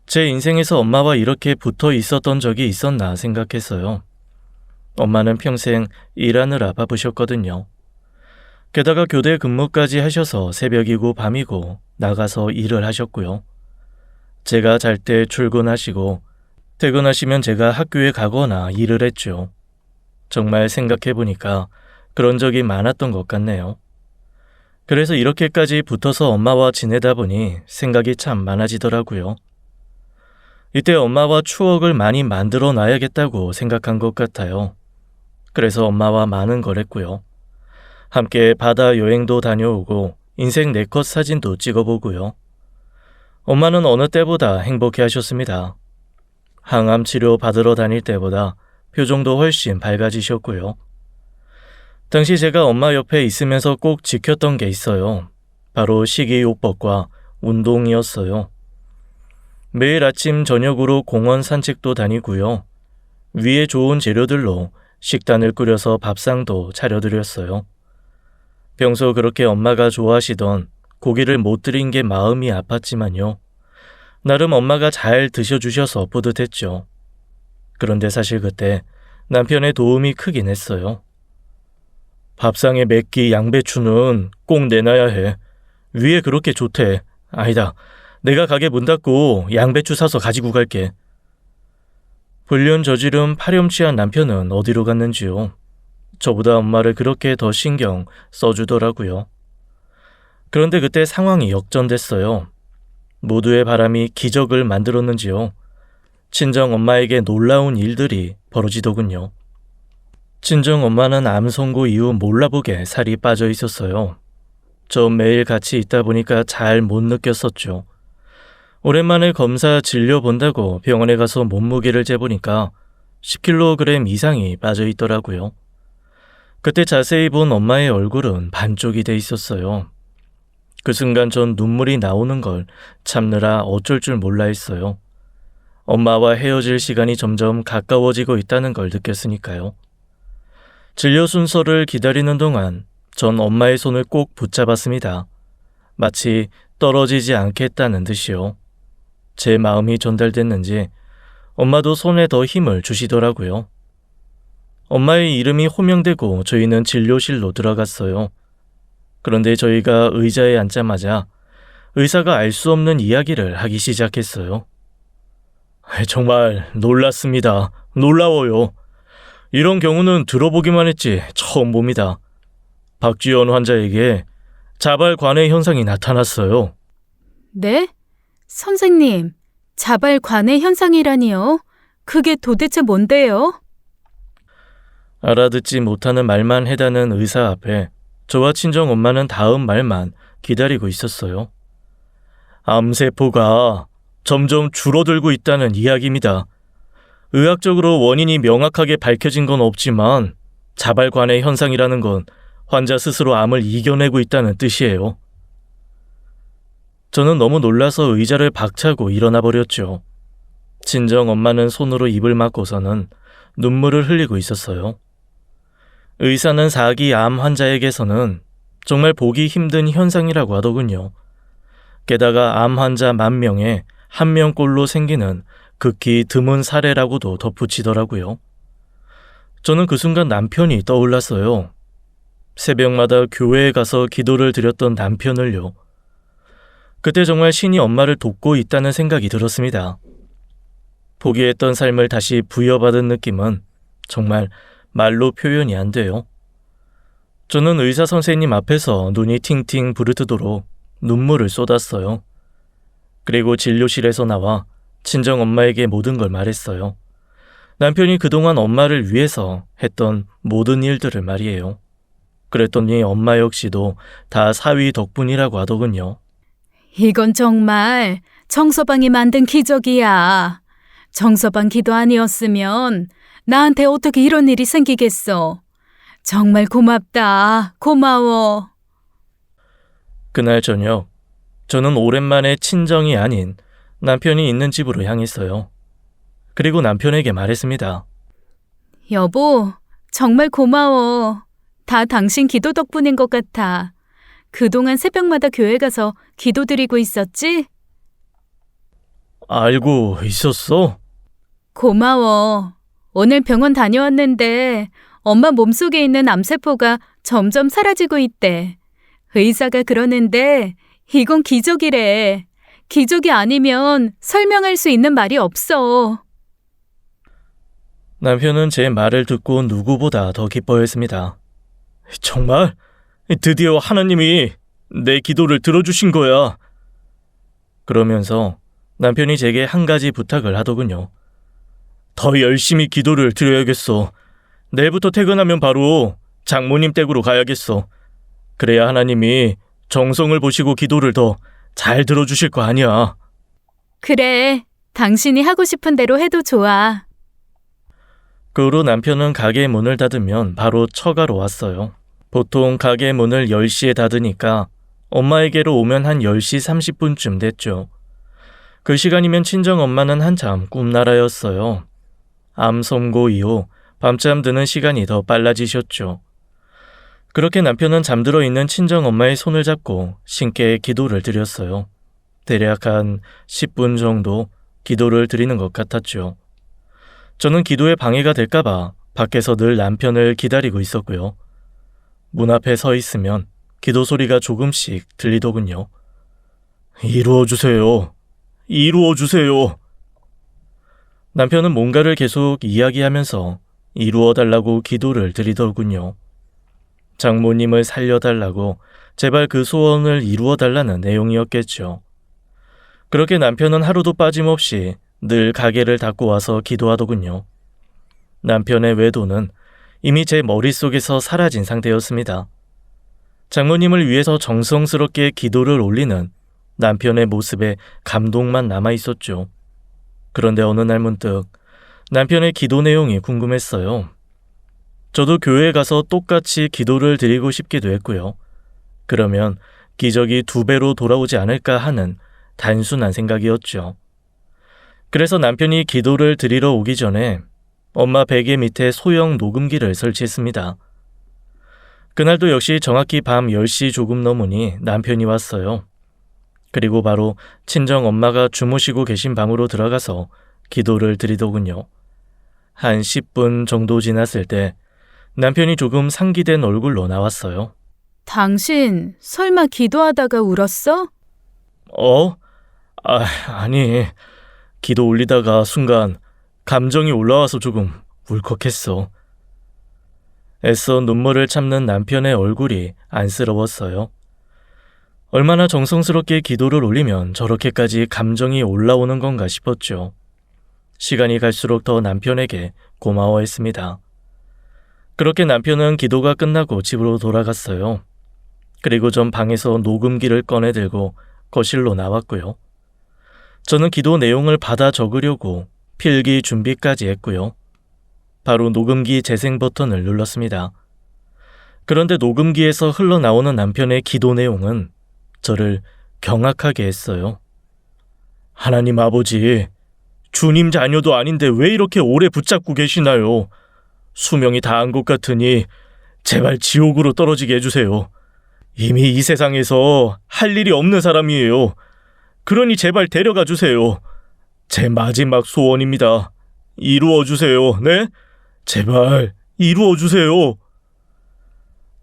[SPEAKER 1] 제 인생에서 엄마와 이렇게 붙어 있었던 적이 있었나 생각했어요. 엄마는 평생 일하느라 바쁘셨거든요. 게다가 교대 근무까지 하셔서 새벽이고 밤이고 나가서 일을 하셨고요. 제가 잘 때 출근하시고 퇴근하시면 제가 학교에 가거나 일을 했죠. 정말 생각해보니까 그런 적이 많았던 것 같네요. 그래서 이렇게까지 붙어서 엄마와 지내다 보니 생각이 참 많아지더라고요. 이때 엄마와 추억을 많이 만들어 놔야겠다고 생각한 것 같아요. 그래서 엄마와 많은 걸 했고요. 함께 바다 여행도 다녀오고 인생 네컷 사진도 찍어보고요. 엄마는 어느 때보다 행복해 하셨습니다. 항암 치료 받으러 다닐 때보다 표정도 훨씬 밝아지셨고요. 당시 제가 엄마 옆에 있으면서 꼭 지켰던 게 있어요. 바로 식이요법과 운동이었어요. 매일 아침 저녁으로 공원 산책도 다니고요. 위에 좋은 재료들로 식단을 꾸려서 밥상도 차려드렸어요. 평소 그렇게 엄마가 좋아하시던 고기를 못 드린 게 마음이 아팠지만요. 나름 엄마가 잘 드셔주셔서 뿌듯했죠. 그런데 사실 그때 남편의 도움이 크긴 했어요. 밥상에 맵기 양배추는 꼭 내놔야 해. 위에 그렇게 좋대. 아니다. 내가 가게 문 닫고 양배추 사서 가지고 갈게. 불륜 저지른 파렴치한 남편은 어디로 갔는지요. 저보다 엄마를 그렇게 더 신경 써주더라고요. 그런데 그때 상황이 역전됐어요. 모두의 바람이 기적을 만들었는지요. 친정 엄마에게 놀라운 일들이 벌어지더군요. 친정 엄마는 암 선고 이후 몰라보게 살이 빠져 있었어요. 저 매일 같이 있다 보니까 잘 못 느꼈었죠. 오랜만에 검사 진료 본다고 병원에 가서 몸무게를 재보니까 10kg 이상이 빠져 있더라고요. 그때 자세히 본 엄마의 얼굴은 반쪽이 돼 있었어요. 그 순간 전 눈물이 나오는 걸 참느라 어쩔 줄 몰라 했어요. 엄마와 헤어질 시간이 점점 가까워지고 있다는 걸 느꼈으니까요. 진료 순서를 기다리는 동안 전 엄마의 손을 꼭 붙잡았습니다. 마치 떨어지지 않겠다는 듯이요. 제 마음이 전달됐는지 엄마도 손에 더 힘을 주시더라고요. 엄마의 이름이 호명되고 저희는 진료실로 들어갔어요. 그런데 저희가 의자에 앉자마자 의사가 알 수 없는 이야기를 하기 시작했어요. 정말 놀랐습니다. 놀라워요. 이런 경우는 들어보기만 했지 처음 봅니다. 박지연 환자에게 자발 관해 현상이 나타났어요.
[SPEAKER 2] 네? 선생님, 자발 관해 현상이라니요? 그게 도대체 뭔데요?
[SPEAKER 1] 알아듣지 못하는 말만 해다는 의사 앞에 저와 친정 엄마는 다음 말만 기다리고 있었어요. 암세포가 점점 줄어들고 있다는 이야기입니다. 의학적으로 원인이 명확하게 밝혀진 건 없지만 자발 관해 현상이라는 건 환자 스스로 암을 이겨내고 있다는 뜻이에요. 저는 너무 놀라서 의자를 박차고 일어나 버렸죠. 친정 엄마는 손으로 입을 막고서는 눈물을 흘리고 있었어요. 의사는 4기 암 환자에게서는 정말 보기 힘든 현상이라고 하더군요. 게다가 암 환자 10,000명에 1명꼴로 생기는 극히 드문 사례라고도 덧붙이더라고요. 저는 그 순간 남편이 떠올랐어요. 새벽마다 교회에 가서 기도를 드렸던 남편을요. 그때 정말 신이 엄마를 돕고 있다는 생각이 들었습니다. 포기했던 삶을 다시 부여받은 느낌은 정말 말로 표현이 안 돼요. 저는 의사 선생님 앞에서 눈이 팅팅 부르트도록 눈물을 쏟았어요. 그리고 진료실에서 나와 친정 엄마에게 모든 걸 말했어요. 남편이 그동안 엄마를 위해서 했던 모든 일들을 말이에요. 그랬더니 엄마 역시도 다 사위 덕분이라고 하더군요.
[SPEAKER 2] 이건 정말 정서방이 만든 기적이야. 정서방 기도 아니었으면 나한테 어떻게 이런 일이 생기겠어. 정말 고맙다. 고마워.
[SPEAKER 1] 그날 저녁, 저는 오랜만에 친정이 아닌 남편이 있는 집으로 향했어요. 그리고 남편에게 말했습니다.
[SPEAKER 2] 여보, 정말 고마워. 다 당신 기도 덕분인 것 같아. 그동안 새벽마다 교회 가서 기도드리고 있었지?
[SPEAKER 1] 알고 있었어?
[SPEAKER 2] 고마워. 오늘 병원 다녀왔는데 엄마 몸속에 있는 암세포가 점점 사라지고 있대. 의사가 그러는데 이건 기적이래. 기적이 아니면 설명할 수 있는 말이 없어.
[SPEAKER 1] 남편은 제 말을 듣고 누구보다 더 기뻐했습니다. 정말? 드디어 하나님이 내 기도를 들어주신 거야. 그러면서 남편이 제게 한 가지 부탁을 하더군요. 더 열심히 기도를 드려야겠어. 내일부터 퇴근하면 바로 장모님 댁으로 가야겠어. 그래야 하나님이 정성을 보시고 기도를 더 잘 들어주실 거 아니야.
[SPEAKER 2] 그래, 당신이 하고 싶은 대로 해도 좋아.
[SPEAKER 1] 그 후로 남편은 가게 문을 닫으면 바로 처가로 왔어요. 보통 가게 문을 10시에 닫으니까 엄마에게로 오면 한 10시 30분쯤 됐죠. 그 시간이면 친정엄마는 한참 꿈나라였어요. 암 선고 이후 밤잠 드는 시간이 더 빨라지셨죠. 그렇게 남편은 잠들어 있는 친정엄마의 손을 잡고 신께 기도를 드렸어요. 대략 한 10분 정도 기도를 드리는 것 같았죠. 저는 기도에 방해가 될까봐 밖에서 늘 남편을 기다리고 있었고요. 문 앞에 서 있으면 기도 소리가 조금씩 들리더군요. 이루어주세요. 이루어주세요. 남편은 뭔가를 계속 이야기하면서 이루어달라고 기도를 드리더군요. 장모님을 살려달라고 제발 그 소원을 이루어달라는 내용이었겠죠. 그렇게 남편은 하루도 빠짐없이 늘 가게를 닫고 와서 기도하더군요. 남편의 외도는 이미 제 머릿속에서 사라진 상태였습니다. 장모님을 위해서 정성스럽게 기도를 올리는 남편의 모습에 감동만 남아있었죠. 그런데 어느 날 문득 남편의 기도 내용이 궁금했어요. 저도 교회에 가서 똑같이 기도를 드리고 싶기도 했고요. 그러면 기적이 2배로 돌아오지 않을까 하는 단순한 생각이었죠. 그래서 남편이 기도를 드리러 오기 전에 엄마 베개 밑에 소형 녹음기를 설치했습니다. 그날도 역시 정확히 밤 10시 조금 넘으니 남편이 왔어요. 그리고 바로 친정 엄마가 주무시고 계신 방으로 들어가서 기도를 드리더군요. 한 10분 정도 지났을 때 남편이 조금 상기된 얼굴로 나왔어요.
[SPEAKER 2] 당신 설마 기도하다가 울었어?
[SPEAKER 1] 아니, 기도 올리다가 순간 감정이 올라와서 조금 울컥했어. 애써 눈물을 참는 남편의 얼굴이 안쓰러웠어요. 얼마나 정성스럽게 기도를 올리면 저렇게까지 감정이 올라오는 건가 싶었죠. 시간이 갈수록 더 남편에게 고마워했습니다. 그렇게 남편은 기도가 끝나고 집으로 돌아갔어요. 그리고 전 방에서 녹음기를 꺼내 들고 거실로 나왔고요. 저는 기도 내용을 받아 적으려고 필기 준비까지 했고요. 바로 녹음기 재생 버튼을 눌렀습니다. 그런데 녹음기에서 흘러나오는 남편의 기도 내용은 저를 경악하게 했어요. 하나님 아버지, 주님 자녀도 아닌데 왜 이렇게 오래 붙잡고 계시나요? 수명이 다한 것 같으니 제발 지옥으로 떨어지게 해주세요. 이미 이 세상에서 할 일이 없는 사람이에요. 그러니 제발 데려가 주세요. 제 마지막 소원입니다. 이루어 주세요. 네? 제발 이루어 주세요.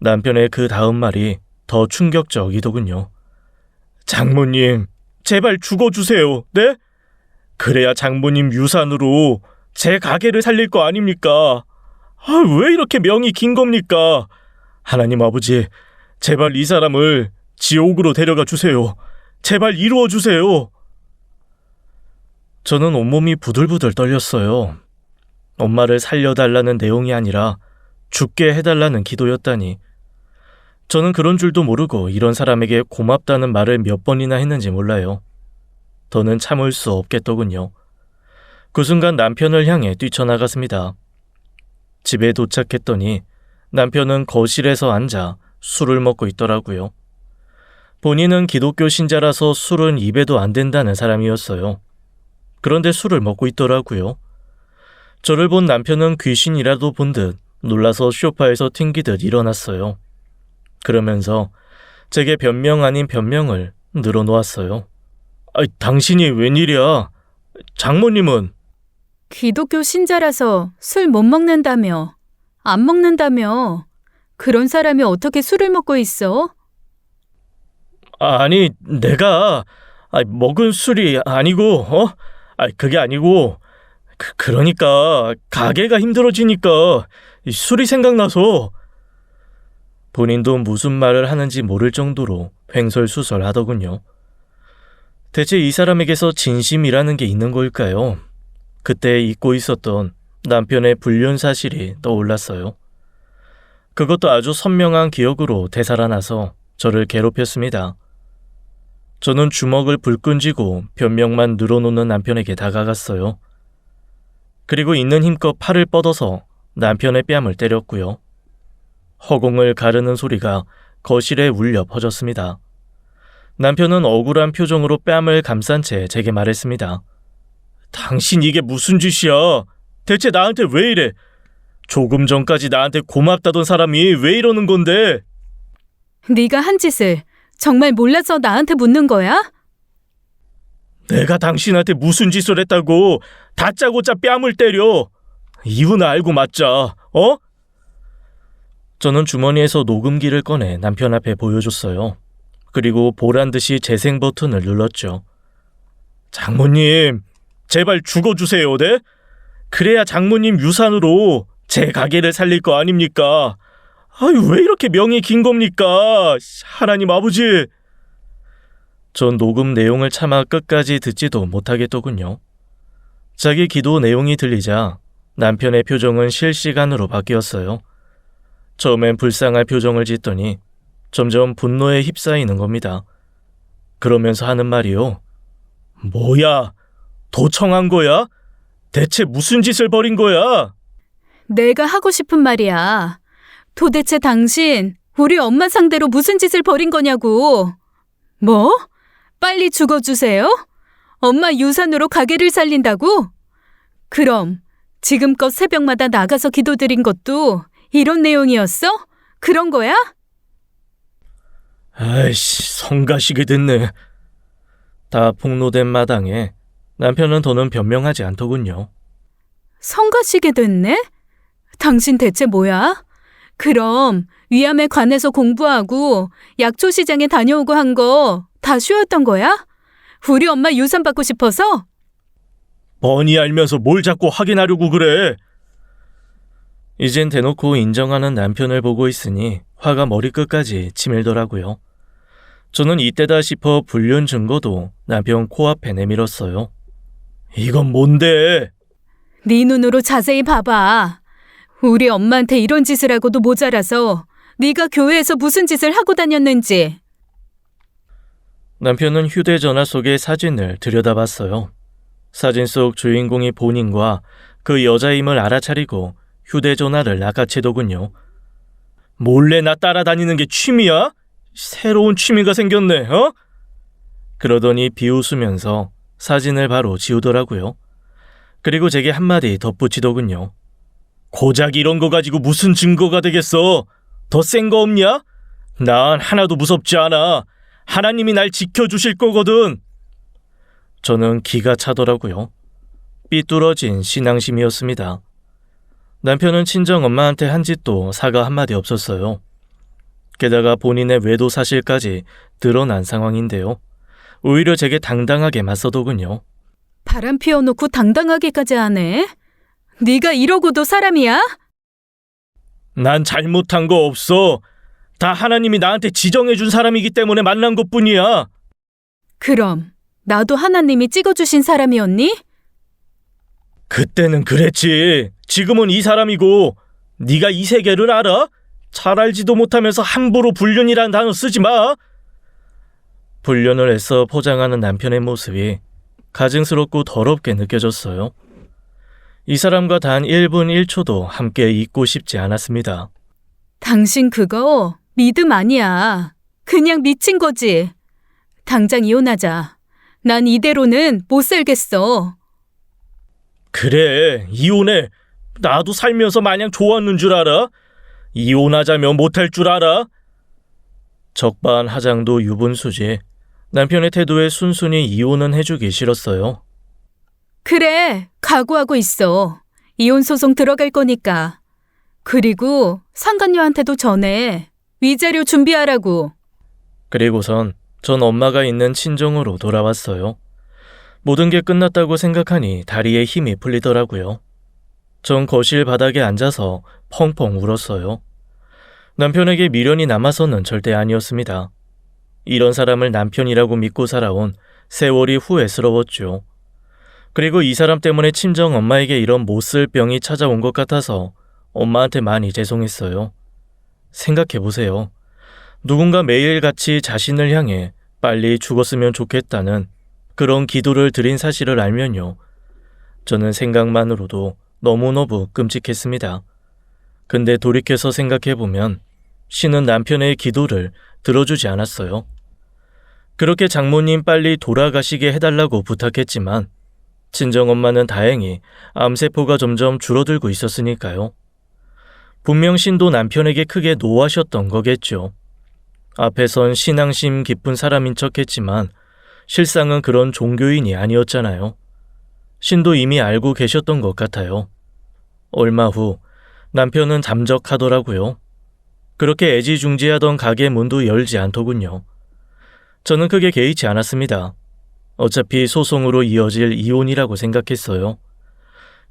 [SPEAKER 1] 남편의 그 다음 말이 더 충격적이더군요. 장모님, 제발 죽어주세요. 네? 그래야 장모님 유산으로 제 가게를 살릴 거 아닙니까? 왜 이렇게 명이 긴 겁니까? 하나님 아버지, 제발 이 사람을 지옥으로 데려가 주세요. 제발 이루어 주세요. 저는 온몸이 부들부들 떨렸어요. 엄마를 살려달라는 내용이 아니라 죽게 해달라는 기도였다니. 저는 그런 줄도 모르고 이런 사람에게 고맙다는 말을 몇 번이나 했는지 몰라요. 더는 참을 수 없겠더군요. 그 순간 남편을 향해 뛰쳐나갔습니다. 집에 도착했더니 남편은 거실에서 앉아 술을 먹고 있더라고요. 본인은 기독교 신자라서 술은 입에도 안 된다는 사람이었어요. 그런데 술을 먹고 있더라고요. 저를 본 남편은 귀신이라도 본 듯 놀라서 소파에서 튕기듯 일어났어요. 그러면서 제게 변명 아닌 변명을 늘어놓았어요. 당신이 웬일이야? 장모님은?
[SPEAKER 2] 기독교 신자라서 술 못 먹는다며. 안 먹는다며. 그런 사람이 어떻게 술을 먹고 있어?
[SPEAKER 1] 아니, 내가 먹은 술이 아니고, 그게 아니고, 그러니까 가게가 힘들어지니까 술이 생각나서. 본인도 무슨 말을 하는지 모를 정도로 횡설수설하더군요. 대체 이 사람에게서 진심이라는 게 있는 걸까요? 그때 잊고 있었던 남편의 불륜 사실이 떠올랐어요. 그것도 아주 선명한 기억으로 되살아나서 저를 괴롭혔습니다. 저는 주먹을 불끈 쥐고 변명만 늘어놓는 남편에게 다가갔어요. 그리고 있는 힘껏 팔을 뻗어서 남편의 뺨을 때렸고요. 허공을 가르는 소리가 거실에 울려 퍼졌습니다. 남편은 억울한 표정으로 뺨을 감싼 채 제게 말했습니다. 당신 이게 무슨 짓이야? 대체 나한테 왜 이래? 조금 전까지 나한테 고맙다던 사람이 왜 이러는 건데?
[SPEAKER 2] 네가 한 짓을 정말 몰라서 나한테 묻는 거야?
[SPEAKER 1] 내가 당신한테 무슨 짓을 했다고 다짜고짜 뺨을 때려? 이유는 알고 맞자, 저는 주머니에서 녹음기를 꺼내 남편 앞에 보여줬어요. 그리고 보란듯이 재생 버튼을 눌렀죠. 장모님, 제발 죽어주세요, 네? 그래야 장모님 유산으로 제 가게를 살릴 거 아닙니까? 왜 이렇게 명이 긴 겁니까? 하나님 아버지! 전 녹음 내용을 차마 끝까지 듣지도 못하겠더군요. 자기 기도 내용이 들리자 남편의 표정은 실시간으로 바뀌었어요. 처음엔 불쌍할 표정을 짓더니 점점 분노에 휩싸이는 겁니다. 그러면서 하는 말이요. 뭐야? 도청한 거야? 대체 무슨 짓을 벌인 거야?
[SPEAKER 2] 내가 하고 싶은 말이야. 도대체 당신 우리 엄마 상대로 무슨 짓을 벌인 거냐고. 뭐? 빨리 죽어주세요? 엄마 유산으로 가게를 살린다고? 그럼 지금껏 새벽마다 나가서 기도드린 것도 이런 내용이었어? 그런 거야?
[SPEAKER 1] 아이씨, 성가시게 됐네. 다 폭로된 마당에 남편은 더는 변명하지 않더군요.
[SPEAKER 2] 성가시게 됐네? 당신 대체 뭐야? 그럼 위암에 관해서 공부하고 약초 시장에 다녀오고 한 거 다 쉬웠던 거야? 우리 엄마 유산 받고 싶어서?
[SPEAKER 1] 뻔히 알면서 뭘 자꾸 확인하려고 그래? 이젠 대놓고 인정하는 남편을 보고 있으니 화가 머리끝까지 치밀더라고요. 저는 이때다 싶어 불륜 증거도 남편 코앞에 내밀었어요. 이건 뭔데?
[SPEAKER 2] 네 눈으로 자세히 봐봐. 우리 엄마한테 이런 짓을 하고도 모자라서 네가 교회에서 무슨 짓을 하고 다녔는지.
[SPEAKER 1] 남편은 휴대전화 속의 사진을 들여다봤어요. 사진 속 주인공이 본인과 그 여자임을 알아차리고 휴대전화를 낚아채더군요. 몰래 나 따라다니는 게 취미야? 새로운 취미가 생겼네, 그러더니 비웃으면서 사진을 바로 지우더라고요. 그리고 제게 한마디 덧붙이더군요. 고작 이런 거 가지고 무슨 증거가 되겠어? 더 센 거 없냐? 난 하나도 무섭지 않아. 하나님이 날 지켜주실 거거든. 저는 기가 차더라고요. 삐뚤어진 신앙심이었습니다. 남편은 친정엄마한테 한 짓도 사과 한마디 없었어요. 게다가 본인의 외도 사실까지 드러난 상황인데요. 오히려 제게 당당하게 맞서더군요.
[SPEAKER 2] 바람 피워놓고 당당하게까지 하네? 네가 이러고도 사람이야?
[SPEAKER 1] 난 잘못한 거 없어. 다 하나님이 나한테 지정해준 사람이기 때문에 만난 것뿐이야.
[SPEAKER 2] 그럼 나도 하나님이 찍어주신 사람이었니?
[SPEAKER 1] 그때는 그랬지. 지금은 이 사람이고. 네가 이 세계를 알아? 잘 알지도 못하면서 함부로 불륜이란 단어 쓰지 마. 불륜을 애써 포장하는 남편의 모습이 가증스럽고 더럽게 느껴졌어요. 이 사람과 단 1분 1초도 함께 있고 싶지 않았습니다.
[SPEAKER 2] 당신 그거 믿음 아니야. 그냥 미친 거지. 당장 이혼하자. 난 이대로는 못 살겠어.
[SPEAKER 1] 그래, 이혼해. 나도 살면서 마냥 좋았는 줄 알아? 이혼하자면 못할 줄 알아? 적반하장도 유분수지. 남편의 태도에 순순히 이혼은 해주기 싫었어요.
[SPEAKER 2] 그래, 각오하고 있어. 이혼 소송 들어갈 거니까. 그리고 상간녀한테도 전해. 위자료 준비하라고.
[SPEAKER 1] 그리고선 전 엄마가 있는 친정으로 돌아왔어요. 모든 게 끝났다고 생각하니 다리에 힘이 풀리더라고요. 전 거실 바닥에 앉아서 펑펑 울었어요. 남편에게 미련이 남아서는 절대 아니었습니다. 이런 사람을 남편이라고 믿고 살아온 세월이 후회스러웠죠. 그리고 이 사람 때문에 친정 엄마에게 이런 못쓸 병이 찾아온 것 같아서 엄마한테 많이 죄송했어요. 생각해보세요. 누군가 매일같이 자신을 향해 빨리 죽었으면 좋겠다는 그런 기도를 드린 사실을 알면요. 저는 생각만으로도 너무너무 끔찍했습니다. 근데 돌이켜서 생각해보면 신은 남편의 기도를 들어주지 않았어요. 그렇게 장모님 빨리 돌아가시게 해달라고 부탁했지만 친정엄마는 다행히 암세포가 점점 줄어들고 있었으니까요. 분명 신도 남편에게 크게 노하셨던 거겠죠. 앞에선 신앙심 깊은 사람인 척했지만 실상은 그런 종교인이 아니었잖아요. 신도 이미 알고 계셨던 것 같아요. 얼마 후 남편은 잠적하더라고요. 그렇게 애지중지하던 가게 문도 열지 않더군요. 저는 크게 개의치 않았습니다. 어차피 소송으로 이어질 이혼이라고 생각했어요.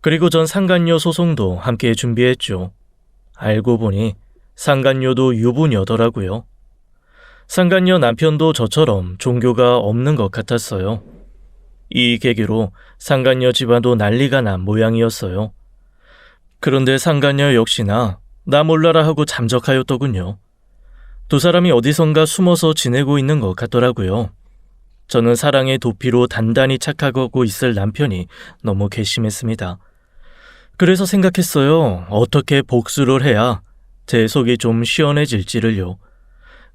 [SPEAKER 1] 그리고 전 상간녀 소송도 함께 준비했죠. 알고 보니 상간녀도 유부녀더라고요. 상간녀 남편도 저처럼 종교가 없는 것 같았어요. 이 계기로 상간녀 집안도 난리가 난 모양이었어요. 그런데 상간녀 역시나 나 몰라라 하고 잠적하였더군요. 두 사람이 어디선가 숨어서 지내고 있는 것 같더라고요. 저는 사랑의 도피로 단단히 착각하고 있을 남편이 너무 괘씸했습니다. 그래서 생각했어요. 어떻게 복수를 해야 제 속이 좀 시원해질지를요.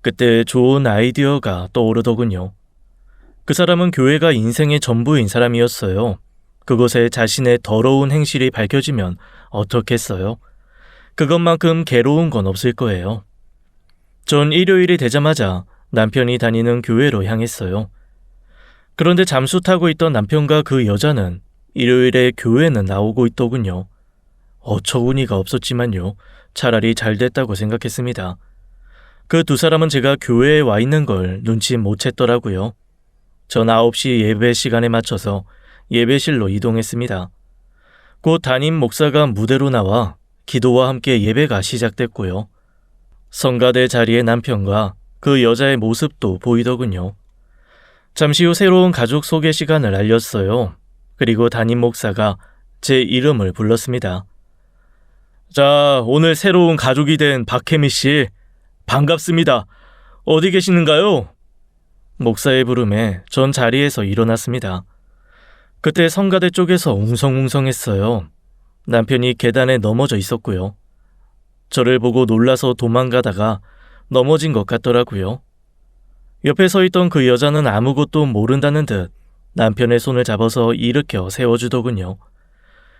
[SPEAKER 1] 그때 좋은 아이디어가 떠오르더군요. 그 사람은 교회가 인생의 전부인 사람이었어요. 그곳에 자신의 더러운 행실이 밝혀지면 어떻겠어요? 그것만큼 괴로운 건 없을 거예요. 전 일요일이 되자마자 남편이 다니는 교회로 향했어요. 그런데 잠수 타고 있던 남편과 그 여자는 일요일에 교회는 나오고 있더군요. 어처구니가 없었지만요. 차라리 잘 됐다고 생각했습니다. 그 두 사람은 제가 교회에 와 있는 걸 눈치 못 챘더라고요. 전 9시 예배 시간에 맞춰서 예배실로 이동했습니다. 곧 담임 목사가 무대로 나와 기도와 함께 예배가 시작됐고요. 성가대 자리에 남편과 그 여자의 모습도 보이더군요. 잠시 후 새로운 가족 소개 시간을 알렸어요. 그리고 담임 목사가 제 이름을 불렀습니다. 자, 오늘 새로운 가족이 된 박혜미 씨, 반갑습니다. 어디 계시는가요? 목사의 부름에 전 자리에서 일어났습니다. 그때 성가대 쪽에서 웅성웅성했어요. 남편이 계단에 넘어져 있었고요. 저를 보고 놀라서 도망가다가 넘어진 것 같더라고요. 옆에 서 있던 그 여자는 아무것도 모른다는 듯 남편의 손을 잡아서 일으켜 세워주더군요.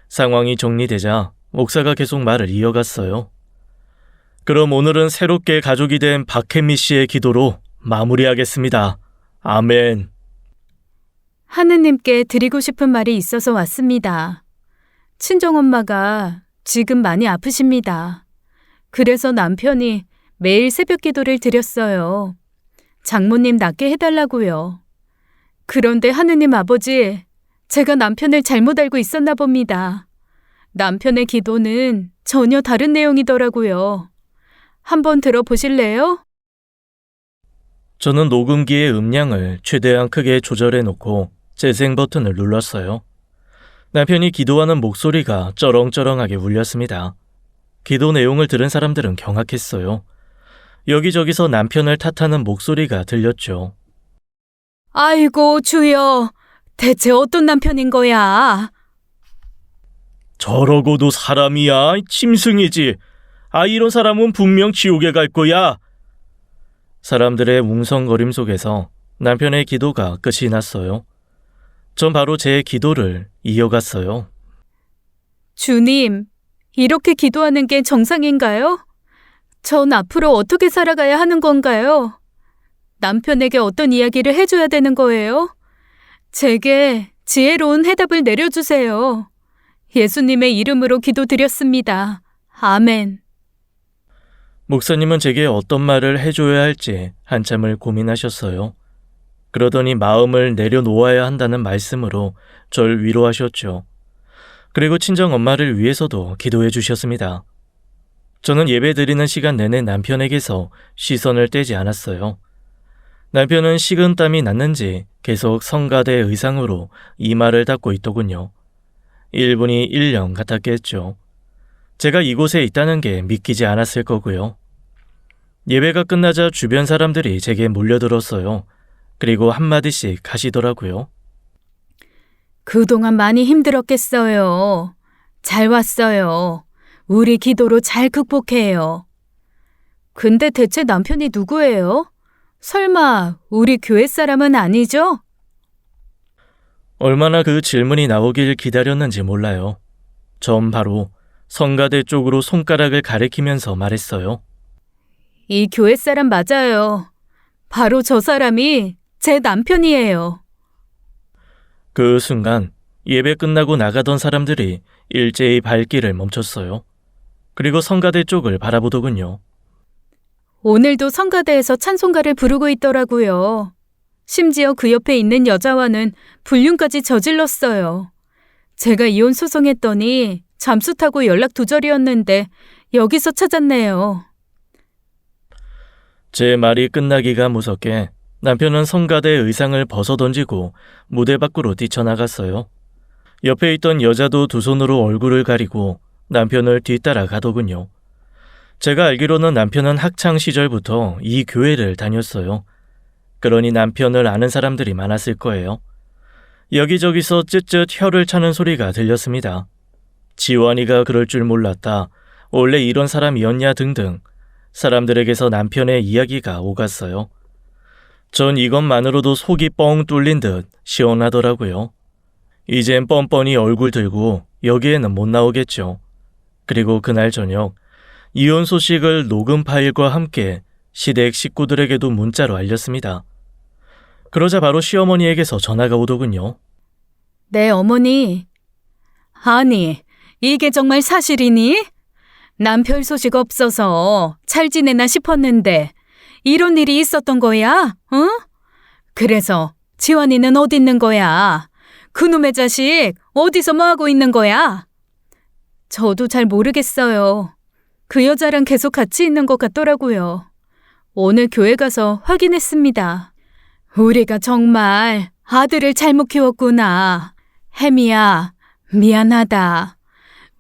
[SPEAKER 1] 상황이 정리되자 목사가 계속 말을 이어갔어요. 그럼 오늘은 새롭게 가족이 된 박혜미 씨의 기도로 마무리하겠습니다. 아멘.
[SPEAKER 2] 하느님께 드리고 싶은 말이 있어서 왔습니다. 친정엄마가 지금 많이 아프십니다. 그래서 남편이 매일 새벽 기도를 드렸어요. 장모님 낫게 해달라고요. 그런데 하느님 아버지, 제가 남편을 잘못 알고 있었나 봅니다. 남편의 기도는 전혀 다른 내용이더라고요. 한번 들어보실래요?
[SPEAKER 1] 저는 녹음기의 음량을 최대한 크게 조절해 놓고 재생 버튼을 눌렀어요. 남편이 기도하는 목소리가 쩌렁쩌렁하게 울렸습니다. 기도 내용을 들은 사람들은 경악했어요. 여기저기서 남편을 탓하는 목소리가 들렸죠.
[SPEAKER 2] 아이고 주여, 대체 어떤 남편인 거야?
[SPEAKER 1] 저러고도 사람이야? 짐승이지. 이런 사람은 분명 지옥에 갈 거야. 사람들의 웅성거림 속에서 남편의 기도가 끝이 났어요. 전 바로 제 기도를 이어갔어요.
[SPEAKER 2] 주님, 이렇게 기도하는 게 정상인가요? 전 앞으로 어떻게 살아가야 하는 건가요? 남편에게 어떤 이야기를 해줘야 되는 거예요? 제게 지혜로운 해답을 내려주세요. 예수님의 이름으로 기도드렸습니다. 아멘.
[SPEAKER 1] 목사님은 제게 어떤 말을 해줘야 할지 한참을 고민하셨어요. 그러더니 마음을 내려놓아야 한다는 말씀으로 절 위로하셨죠. 그리고 친정 엄마를 위해서도 기도해 주셨습니다. 저는 예배 드리는 시간 내내 남편에게서 시선을 떼지 않았어요. 남편은 식은땀이 났는지 계속 성가대 의상으로 이마를 닦고 있더군요. 1분이 1년 같았겠죠. 제가 이곳에 있다는 게 믿기지 않았을 거고요. 예배가 끝나자 주변 사람들이 제게 몰려들었어요. 그리고 한마디씩 하시더라고요.
[SPEAKER 2] 그동안 많이 힘들었겠어요. 잘 왔어요. 우리 기도로 잘 극복해요. 근데 대체 남편이 누구예요? 설마 우리 교회 사람은 아니죠?
[SPEAKER 1] 얼마나 그 질문이 나오길 기다렸는지 몰라요. 전 바로 성가대 쪽으로 손가락을 가리키면서 말했어요.
[SPEAKER 2] 이 교회 사람 맞아요. 바로 저 사람이 제 남편이에요.
[SPEAKER 1] 그 순간 예배 끝나고 나가던 사람들이 일제히 발길을 멈췄어요. 그리고 성가대 쪽을 바라보더군요.
[SPEAKER 2] 오늘도 성가대에서 찬송가를 부르고 있더라고요. 심지어 그 옆에 있는 여자와는 불륜까지 저질렀어요. 제가 이혼 소송했더니 잠수 타고 연락 두절이었는데 여기서 찾았네요.
[SPEAKER 1] 제 말이 끝나기가 무섭게 남편은 성가대 의상을 벗어던지고 무대 밖으로 뛰쳐나갔어요. 옆에 있던 여자도 두 손으로 얼굴을 가리고 남편을 뒤따라 가더군요. 제가 알기로는 남편은 학창 시절부터 이 교회를 다녔어요. 그러니 남편을 아는 사람들이 많았을 거예요. 여기저기서 쯧쯧 혀를 차는 소리가 들렸습니다. 지원이가 그럴 줄 몰랐다. 원래 이런 사람이었냐 등등 사람들에게서 남편의 이야기가 오갔어요. 전 이것만으로도 속이 뻥 뚫린 듯 시원하더라고요. 이젠 뻔뻔히 얼굴 들고 여기에는 못 나오겠죠. 그리고 그날 저녁 이혼 소식을 녹음 파일과 함께 시댁 식구들에게도 문자로 알렸습니다. 그러자 바로 시어머니에게서 전화가 오더군요.
[SPEAKER 2] 네, 어머니. 아니, 이게 정말 사실이니? 남 별 소식 없어서 잘 지내나 싶었는데 이런 일이 있었던 거야? 응? 그래서 지환이는 어디 있는 거야? 그놈의 자식 어디서 뭐하고 있는 거야? 저도 잘 모르겠어요. 그 여자랑 계속 같이 있는 것 같더라고요. 오늘 교회 가서 확인했습니다. 우리가 정말 아들을 잘못 키웠구나. 혜미야, 미안하다.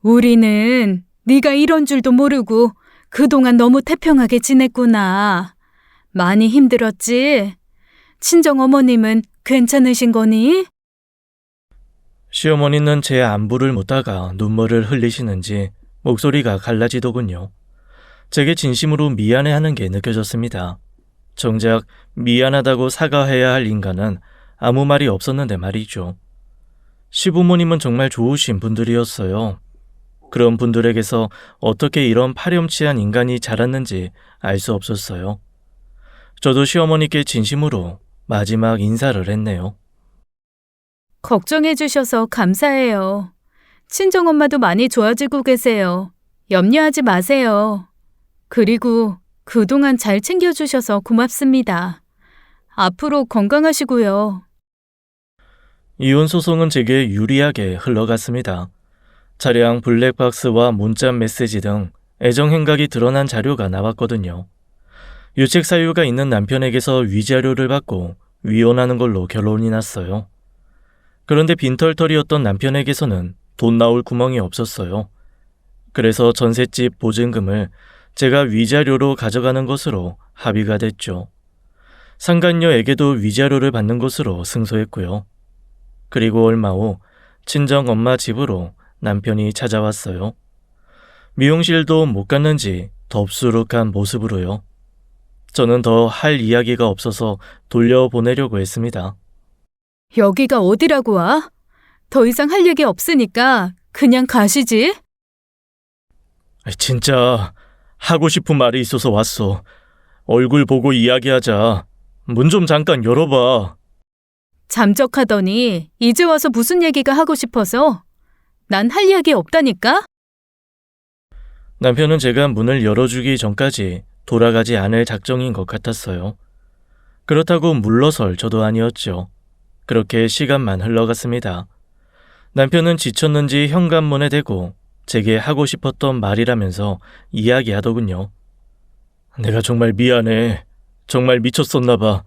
[SPEAKER 2] 우리는 네가 이런 줄도 모르고 그동안 너무 태평하게 지냈구나. 많이 힘들었지? 친정어머님은 괜찮으신 거니?
[SPEAKER 1] 시어머니는 제 안부를 묻다가 눈물을 흘리시는지 목소리가 갈라지더군요. 제게 진심으로 미안해하는 게 느껴졌습니다. 정작 미안하다고 사과해야 할 인간은 아무 말이 없었는데 말이죠. 시부모님은 정말 좋으신 분들이었어요. 그런 분들에게서 어떻게 이런 파렴치한 인간이 자랐는지 알 수 없었어요. 저도 시어머니께 진심으로 마지막 인사를 했네요.
[SPEAKER 2] 걱정해 주셔서 감사해요. 친정엄마도 많이 좋아지고 계세요. 염려하지 마세요. 그리고 그동안 잘 챙겨주셔서 고맙습니다. 앞으로 건강하시고요.
[SPEAKER 1] 이혼 소송은 제게 유리하게 흘러갔습니다. 차량 블랙박스와 문자 메시지 등 애정 행각이 드러난 자료가 나왔거든요. 유책 사유가 있는 남편에게서 위자료를 받고 위혼하는 걸로 결론이 났어요. 그런데 빈털터리였던 남편에게서는 돈 나올 구멍이 없었어요. 그래서 전셋집 보증금을 제가 위자료로 가져가는 것으로 합의가 됐죠. 상간녀에게도 위자료를 받는 것으로 승소했고요. 그리고 얼마 후 친정 엄마 집으로 남편이 찾아왔어요. 미용실도 못 갔는지 덥수룩한 모습으로요. 저는 더 할 이야기가 없어서 돌려보내려고 했습니다.
[SPEAKER 2] 여기가 어디라고 와? 더 이상 할 얘기 없으니까 그냥 가시지.
[SPEAKER 1] 진짜 하고 싶은 말이 있어서 왔어. 얼굴 보고 이야기하자. 문 좀 잠깐 열어봐.
[SPEAKER 2] 잠적하더니 이제 와서 무슨 얘기가 하고 싶어서? 난 할 이야기 없다니까?
[SPEAKER 1] 남편은 제가 문을 열어주기 전까지 돌아가지 않을 작정인 것 같았어요. 그렇다고 물러설 저도 아니었죠. 그렇게 시간만 흘러갔습니다. 남편은 지쳤는지 현관문에 대고 제게 하고 싶었던 말이라면서 이야기하더군요. 내가 정말 미안해. 정말 미쳤었나 봐.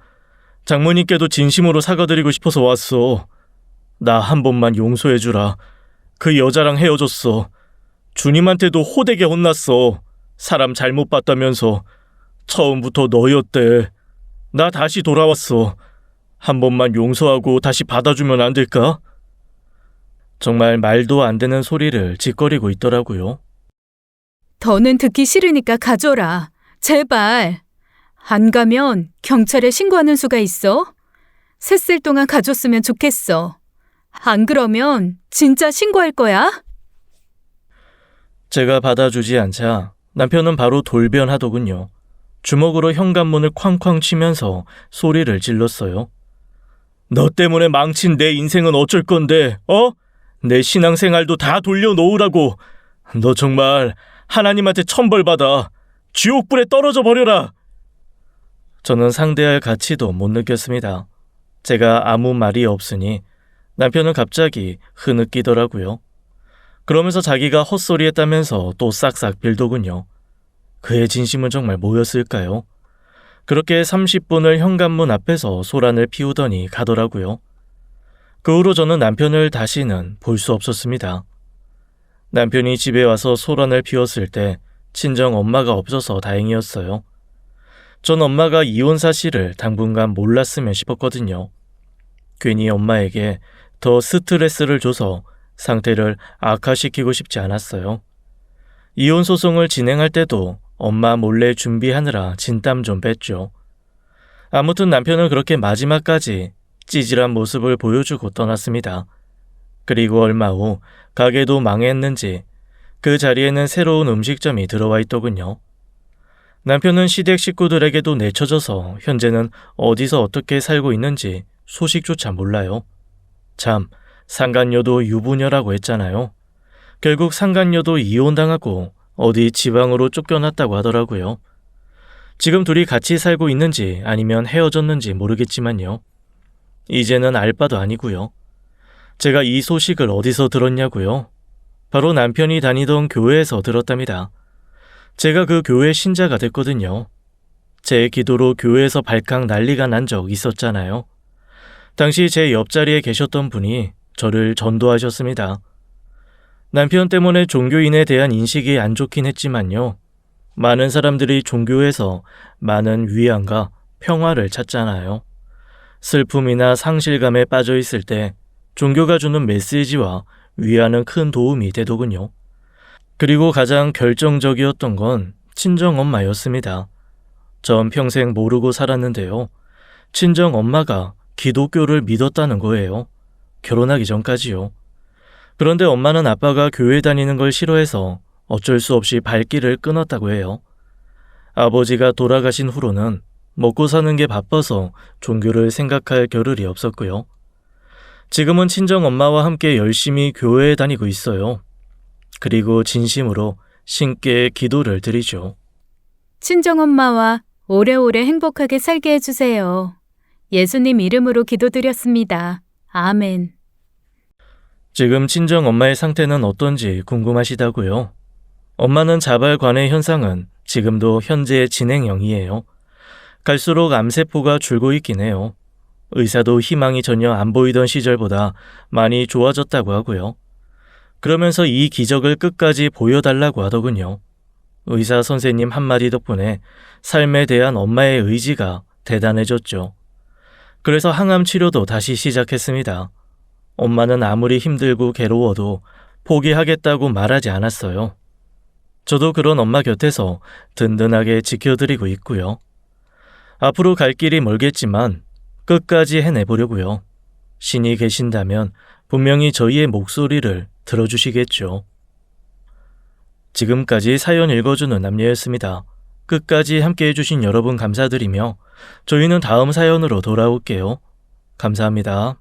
[SPEAKER 1] 장모님께도 진심으로 사과드리고 싶어서 왔어. 나 한 번만 용서해주라. 그 여자랑 헤어졌어. 주님한테도 호되게 혼났어. 사람 잘못 봤다면서. 처음부터 너였대. 나 다시 돌아왔어. 한 번만 용서하고 다시 받아주면 안 될까? 정말 말도 안 되는 소리를 짓거리고 있더라고요.
[SPEAKER 2] 더는 듣기 싫으니까 가져라. 제발. 안 가면 경찰에 신고하는 수가 있어. 셋셀 동안 가줬으면 좋겠어. 안 그러면 진짜 신고할 거야.
[SPEAKER 1] 제가 받아주지 않자 남편은 바로 돌변하더군요. 주먹으로 현관문을 쾅쾅 치면서 소리를 질렀어요. 너 때문에 망친 내 인생은 어쩔 건데, 어? 내 신앙생활도 다 돌려놓으라고. 너 정말 하나님한테 천벌받아. 지옥불에 떨어져 버려라. 저는 상대할 가치도 못 느꼈습니다. 제가 아무 말이 없으니 남편은 갑자기 흐느끼더라고요. 그러면서 자기가 헛소리했다면서 또 싹싹 빌더군요. 그의 진심은 정말 뭐였을까요? 그렇게 30분을 현관문 앞에서 소란을 피우더니 가더라고요. 그 후로 저는 남편을 다시는 볼 수 없었습니다. 남편이 집에 와서 소란을 피웠을 때 친정 엄마가 없어서 다행이었어요. 전 엄마가 이혼 사실을 당분간 몰랐으면 싶었거든요. 괜히 엄마에게 더 스트레스를 줘서 상태를 악화시키고 싶지 않았어요. 이혼 소송을 진행할 때도 엄마 몰래 준비하느라 진땀 좀 뺐죠. 아무튼 남편은 그렇게 마지막까지 찌질한 모습을 보여주고 떠났습니다. 그리고 얼마 후 가게도 망했는지 그 자리에는 새로운 음식점이 들어와 있더군요. 남편은 시댁 식구들에게도 내쳐져서 현재는 어디서 어떻게 살고 있는지 소식조차 몰라요. 참, 상간녀도 유부녀라고 했잖아요. 결국 상간녀도 이혼당하고 어디 지방으로 쫓겨났다고 하더라고요. 지금 둘이 같이 살고 있는지 아니면 헤어졌는지 모르겠지만요. 이제는 알 바도 아니고요. 제가 이 소식을 어디서 들었냐고요? 바로 남편이 다니던 교회에서 들었답니다. 제가 그 교회 신자가 됐거든요. 제 기도로 교회에서 발칵 난리가 난 적 있었잖아요. 당시 제 옆자리에 계셨던 분이 저를 전도하셨습니다. 남편 때문에 종교인에 대한 인식이 안 좋긴 했지만요. 많은 사람들이 종교에서 많은 위안과 평화를 찾잖아요. 슬픔이나 상실감에 빠져 있을 때 종교가 주는 메시지와 위안은 큰 도움이 되더군요. 그리고 가장 결정적이었던 건 친정엄마였습니다. 전 평생 모르고 살았는데요. 친정엄마가 기독교를 믿었다는 거예요. 결혼하기 전까지요. 그런데 엄마는 아빠가 교회 다니는 걸 싫어해서 어쩔 수 없이 발길을 끊었다고 해요. 아버지가 돌아가신 후로는 먹고 사는 게 바빠서 종교를 생각할 겨를이 없었고요. 지금은 친정엄마와 함께 열심히 교회에 다니고 있어요. 그리고 진심으로 신께 기도를 드리죠.
[SPEAKER 2] 친정엄마와 오래오래 행복하게 살게 해주세요. 예수님 이름으로 기도드렸습니다. 아멘.
[SPEAKER 1] 지금 친정엄마의 상태는 어떤지 궁금하시다고요? 엄마는 자발관해 현상은 지금도 현재 진행형이에요. 갈수록 암세포가 줄고 있긴 해요. 의사도 희망이 전혀 안 보이던 시절보다 많이 좋아졌다고 하고요. 그러면서 이 기적을 끝까지 보여달라고 하더군요. 의사 선생님 한마디 덕분에 삶에 대한 엄마의 의지가 대단해졌죠. 그래서 항암 치료도 다시 시작했습니다. 엄마는 아무리 힘들고 괴로워도 포기하겠다고 말하지 않았어요. 저도 그런 엄마 곁에서 든든하게 지켜드리고 있고요. 앞으로 갈 길이 멀겠지만 끝까지 해내보려고요. 신이 계신다면 분명히 저희의 목소리를 들어주시겠죠. 지금까지 사연 읽어주는 남녀였습니다. 끝까지 함께 해주신 여러분 감사드리며 저희는 다음 사연으로 돌아올게요. 감사합니다.